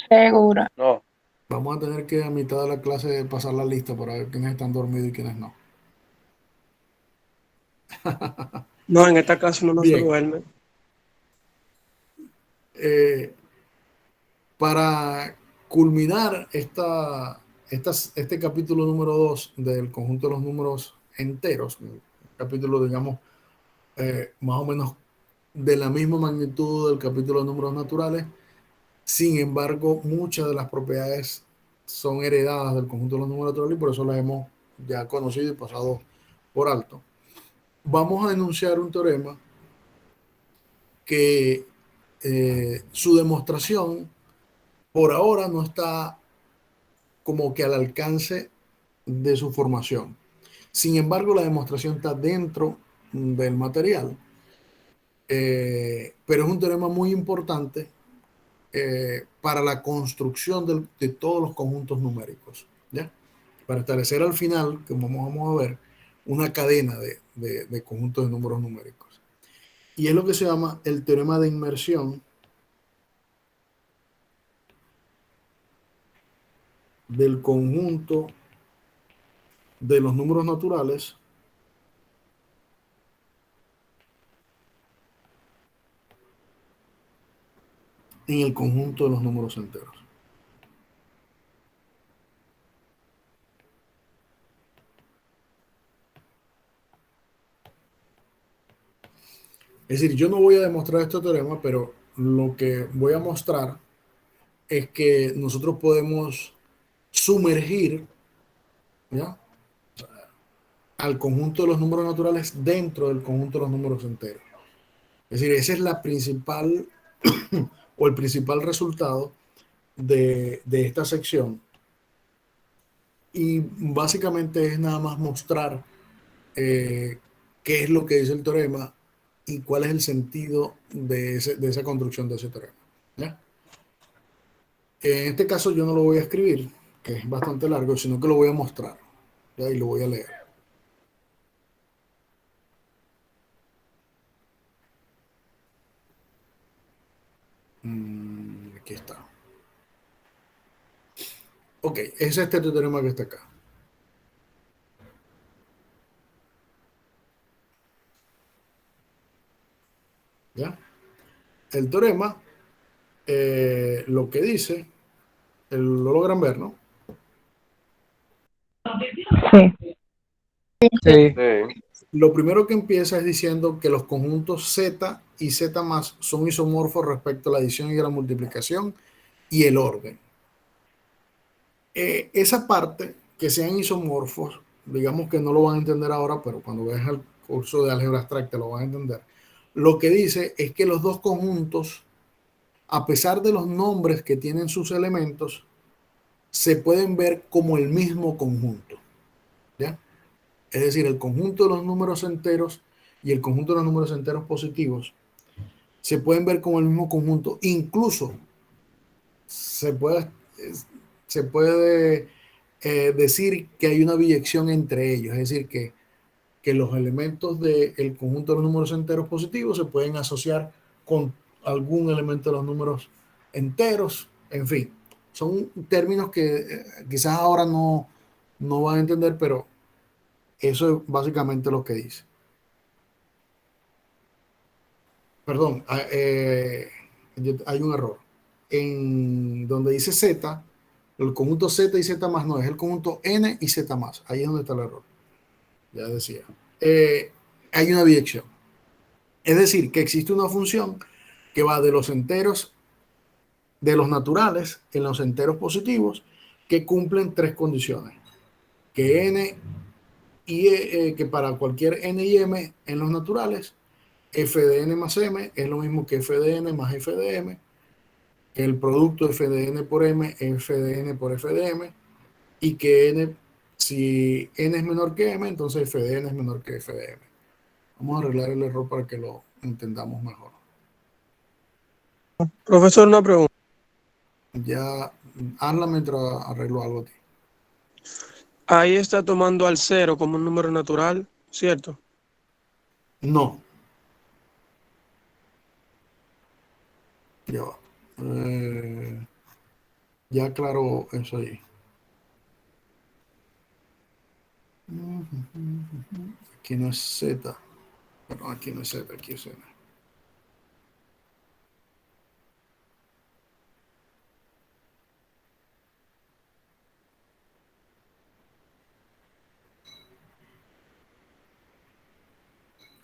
Segura. No, Vamos a tener que a mitad de la clase pasar la lista para ver quiénes están dormidos y quiénes no. No, en esta casa uno no se Bien. duerme. Eh, para culminar este capítulo número 2 del conjunto de los números enteros, un capítulo, digamos, más o menos de la misma magnitud del capítulo de números naturales. Sin embargo, muchas de las propiedades son heredadas del conjunto de los números naturales y por eso las hemos ya conocido y pasado por alto. Vamos a enunciar un teorema que su demostración por ahora no está como que al alcance de su formación. Sin embargo, la demostración está dentro del material, pero es un teorema muy importante para la construcción de todos los conjuntos numéricos, ¿ya? Para establecer al final, como vamos a ver, una cadena de conjuntos de números numéricos. Y es lo que se llama el teorema de inmersión del conjunto de los números naturales en el conjunto de los números enteros. Es decir, yo no voy a demostrar este teorema, pero lo que voy a mostrar es que nosotros podemos sumergir, ¿ya?, al conjunto de los números naturales dentro del conjunto de los números enteros. Es decir, ese es la principal o el principal resultado de esta sección. Y básicamente es nada más mostrar qué es lo que dice el teorema y cuál es el sentido de esa construcción de ese teorema, ¿ya? En este caso yo no lo voy a escribir, que es bastante largo, sino que lo voy a mostrar, ¿ya? Y lo voy a leer. Aquí está. Ok, es este teorema que está acá. ¿Ya? El teorema, lo que dice, lo logran ver, ¿no? Sí. Sí. sí, Lo primero que empieza es diciendo que los conjuntos Z y Z más son isomorfos respecto a la adición y a la multiplicación y el orden. Esa parte, que sean isomorfos, digamos que no lo van a entender ahora, pero cuando veas el curso de álgebra abstracta lo van a entender. Lo que dice es que los dos conjuntos, a pesar de los nombres que tienen sus elementos, se pueden ver como el mismo conjunto, ¿ya? Es decir, el conjunto de los números enteros y el conjunto de los números enteros positivos se pueden ver como el mismo conjunto. Incluso se puede, se puede decir que hay una biyección entre ellos, es decir, que los elementos del conjunto de los números enteros positivos se pueden asociar con algún elemento de los números enteros, en fin. Son términos que quizás ahora no van a entender, pero eso es básicamente lo que dice. Perdón, hay un error. En donde dice Z, el conjunto Z y Z más no, es el conjunto N y Z más. Ahí es donde está el error. Ya decía. Hay una biyección. Es decir, que existe una función que va de los enteros, de los naturales en los enteros positivos, que cumplen tres condiciones. Que N y que para cualquier N y M en los naturales, f de n más m es lo mismo que f de n más f de m, que el producto de f de n por m es f de n por f de m, y que n, si n es menor que m, entonces f de n es menor que f de m. Vamos a arreglar el error para que lo entendamos mejor. Profesor, una pregunta. Ya, hazla mientras arreglo algo aquí. Ahí está tomando al 0 como un número natural, ¿cierto? No. Ya va. Ya aclaro eso ahí. Aquí no es Z. Perdón, aquí no es Z, aquí es N.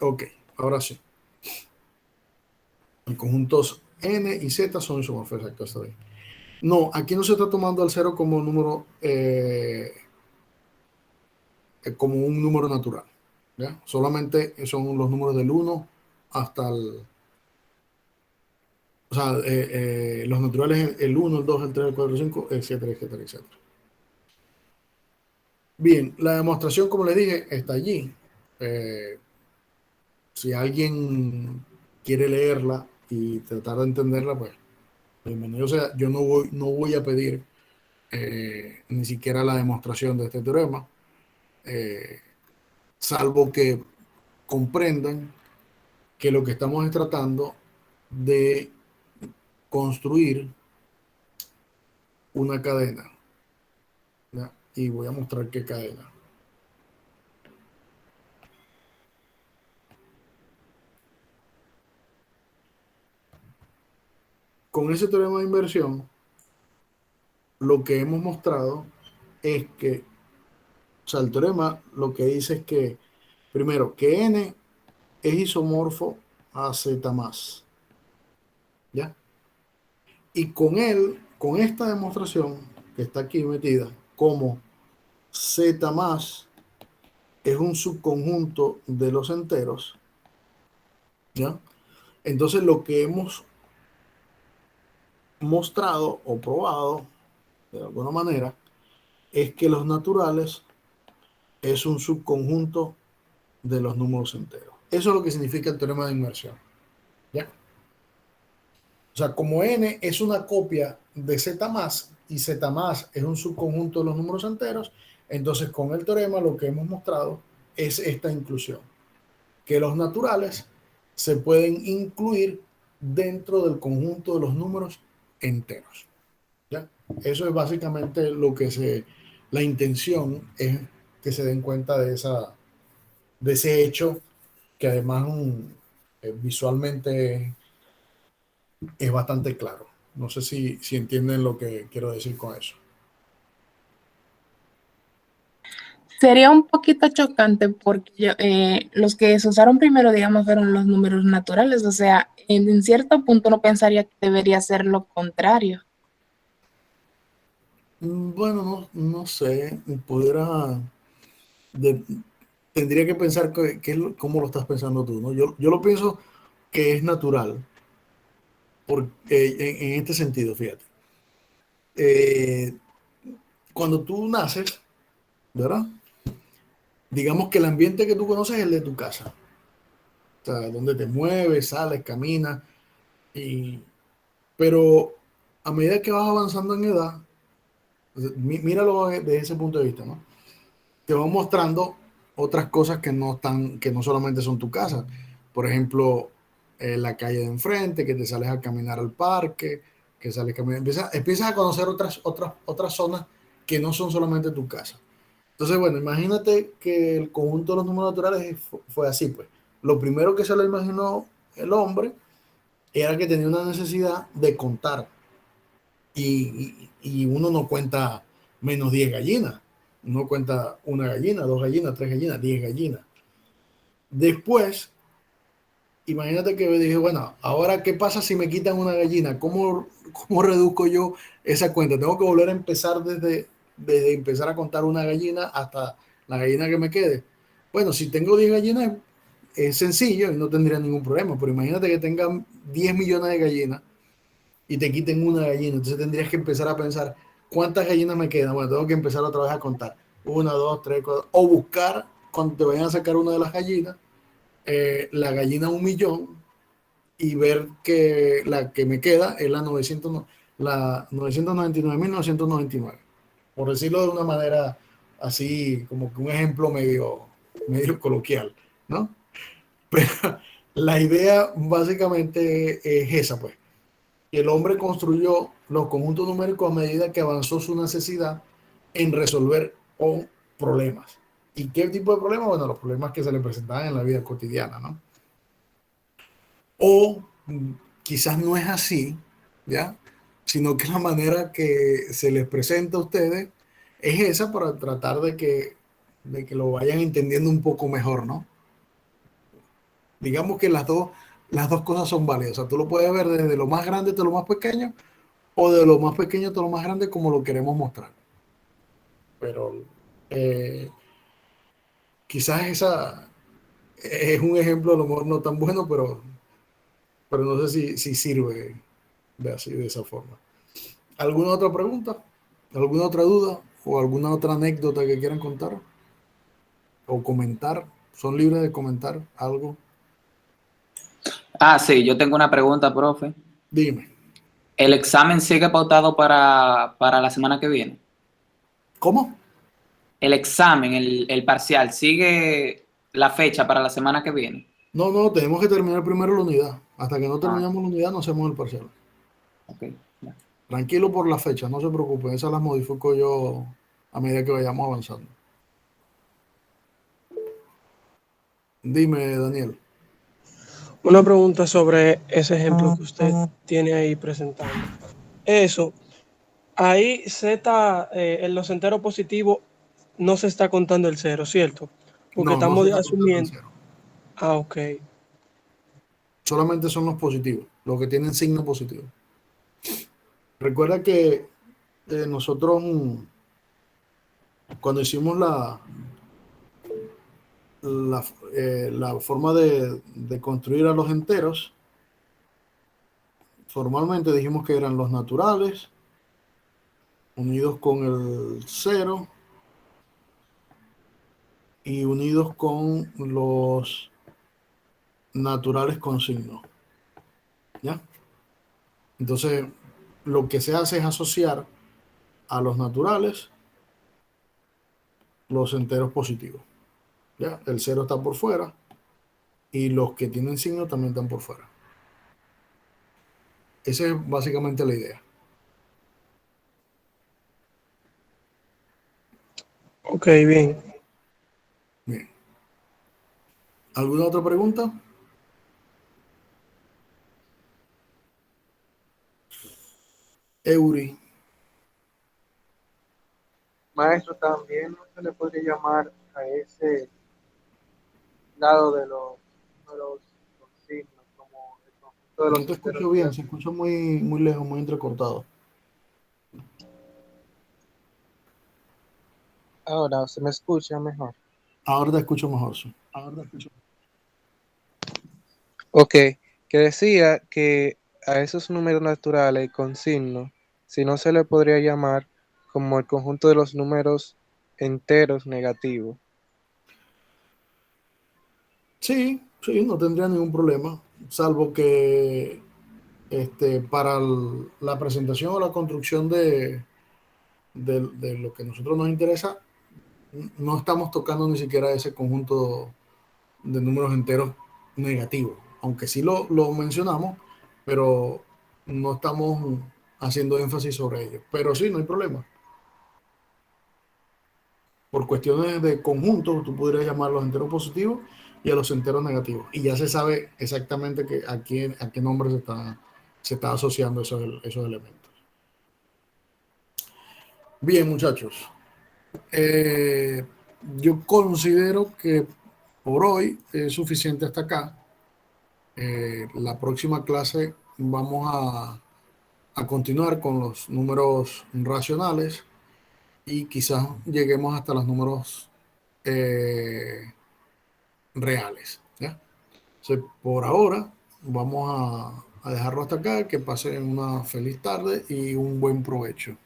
Ok, ahora sí. Los conjuntos N y Z son isomorfos, exacto, está bien. No, aquí no se está tomando al 0 como número, como un número natural. ¿Ya? Solamente son los números del 1 hasta el... O sea, los naturales el 1, el 2, el 3, el 4, el 5, etcétera, etcétera, etcétera. Bien, la demostración, como les dije, está allí. Eh, si alguien quiere leerla y tratar de entenderla, pues bienvenido sea. Yo no voy a pedir ni siquiera la demostración de este teorema, eh, salvo que comprendan que lo que estamos es tratando de construir una cadena, ¿ya? Y voy a mostrar qué cadena. Con ese teorema de inversión, lo que hemos mostrado es que, o sea, el teorema lo que dice es que, primero, que n es isomorfo a z más, ¿ya? Y con él, con esta demostración que está aquí metida, como z más es un subconjunto de los enteros, ¿ya? Entonces lo que hemos mostrado o probado, de alguna manera, es que los naturales es un subconjunto de los números enteros. Eso es lo que significa el teorema de inversión, ¿ya? O sea, como n es una copia de z más y z más es un subconjunto de los números enteros, entonces con el teorema lo que hemos mostrado es esta inclusión, que los naturales se pueden incluir dentro del conjunto de los números enteros, ¿ya? Eso es básicamente la intención es que se den cuenta de ese hecho que además visualmente es bastante claro. No sé si entienden lo que quiero decir con eso. Sería un poquito chocante porque los que se usaron primero, digamos, fueron los números naturales. O sea, en cierto punto no pensaría que debería ser lo contrario. Bueno, no sé, de- tendría que pensar cómo lo estás pensando tú, ¿no? Yo lo pienso que es natural, porque, en este sentido, fíjate. Eh, Cuando tú naces, ¿verdad? Digamos que el ambiente que tú conoces es el de tu casa. O sea, donde te mueves, sales, caminas, y, pero a medida que vas avanzando en edad, míralo desde ese punto de vista, ¿no? Te van mostrando otras cosas que no solamente son tu casa. Por ejemplo, la calle de enfrente, que te sales a caminar al parque, que sales a caminar, empiezas a conocer otras zonas que no son solamente tu casa. Entonces, bueno, imagínate que el conjunto de los números naturales fue así, pues. Lo primero que se le imaginó el hombre era que tenía una necesidad de contar. Y uno no cuenta menos 10 gallinas. Uno cuenta una gallina, dos gallinas, tres gallinas, 10 gallinas. Después, imagínate que dije, bueno, ahora qué pasa si me quitan una gallina, cómo reduzco yo esa cuenta? Tengo que volver a empezar desde empezar a contar una gallina hasta la gallina que me quede. Bueno, si tengo 10 gallinas es sencillo y no tendría ningún problema, pero imagínate que tengan 10 millones de gallinas y te quiten una gallina, entonces tendrías que empezar a pensar cuántas gallinas me quedan. Bueno, tengo que empezar otra vez a contar, una, dos, tres, cuatro, o buscar cuando te vayan a sacar una de las gallinas, la gallina 1 millón, y ver que la que me queda es la 999.999, por decirlo de una manera así como que un ejemplo medio coloquial, ¿no? Pero la idea básicamente es esa, pues. El hombre construyó los conjuntos numéricos a medida que avanzó su necesidad en resolver problemas. ¿Y qué tipo de problemas? Bueno, los problemas que se le presentaban en la vida cotidiana, ¿no? O quizás no es así, ¿ya? Sino que la manera que se les presenta a ustedes es esa para tratar de que lo vayan entendiendo un poco mejor, ¿no? Digamos que las dos cosas son válidas. O sea, tú lo puedes ver desde lo más grande hasta lo más pequeño, o de lo más pequeño hasta lo más grande, como lo queremos mostrar. Pero quizás esa es un ejemplo, a lo mejor no tan bueno, pero no sé si sirve de esa forma. ¿Alguna otra pregunta? ¿Alguna otra duda? ¿O alguna otra anécdota que quieran contar? ¿O comentar? ¿Son libres de comentar algo? Ah, sí, yo tengo una pregunta, profe. Dime. ¿El examen sigue pautado para la semana que viene? ¿Cómo? El examen, el parcial, ¿sigue la fecha para la semana que viene? No, tenemos que terminar primero la unidad. Hasta que no Ah, terminamos la unidad no hacemos el parcial. ok. Ya. Tranquilo por la fecha, no se preocupen. Esas las modifico yo a medida que vayamos avanzando. Dime, Daniel. Una pregunta sobre ese ejemplo que usted tiene ahí presentando. Eso, ahí Z, en los enteros positivos, no se está contando el cero, ¿cierto? Porque No se estamos está contando en asumiendo. cero. Ah, ok. Solamente son los positivos, los que tienen signo positivo. Recuerda que nosotros, cuando hicimos la forma de construir a los enteros, formalmente dijimos que eran los naturales unidos con el cero y unidos con los naturales con signo. ¿Ya? Entonces, lo que se hace es asociar a los naturales los enteros positivos. ¿Ya? El cero está por fuera y los que tienen signo también están por fuera. Esa es básicamente la idea. Ok, bien. Bien. ¿Alguna otra pregunta? Eury. Maestro, también no se le podría llamar a ese lado de los signos, como el conjunto de No los te enteros escucho bien, se negativos. escucha muy lejos, muy entrecortado. Ahora, ¿se me escucha mejor? Ahora te escucho mejor, sí. Ok, que decía que a esos números naturales con signo, si no se le podría llamar como el conjunto de los números enteros negativos. Sí, no tendría ningún problema, salvo que para la presentación o la construcción de lo que a nosotros nos interesa, no estamos tocando ni siquiera ese conjunto de números enteros negativos, aunque sí lo mencionamos, pero no estamos haciendo énfasis sobre ello. Pero sí, no hay problema. Por cuestiones de conjunto, tú podrías llamar a los enteros positivos y a los enteros negativos. Y ya se sabe exactamente a qué nombre se está asociando esos elementos. Bien, muchachos. Yo considero que por hoy es suficiente hasta acá. La próxima clase vamos a continuar con los números racionales y quizás lleguemos hasta los números reales. ¿Ya? Entonces, por ahora vamos a dejarlo hasta acá. Que pasen una feliz tarde y un buen provecho.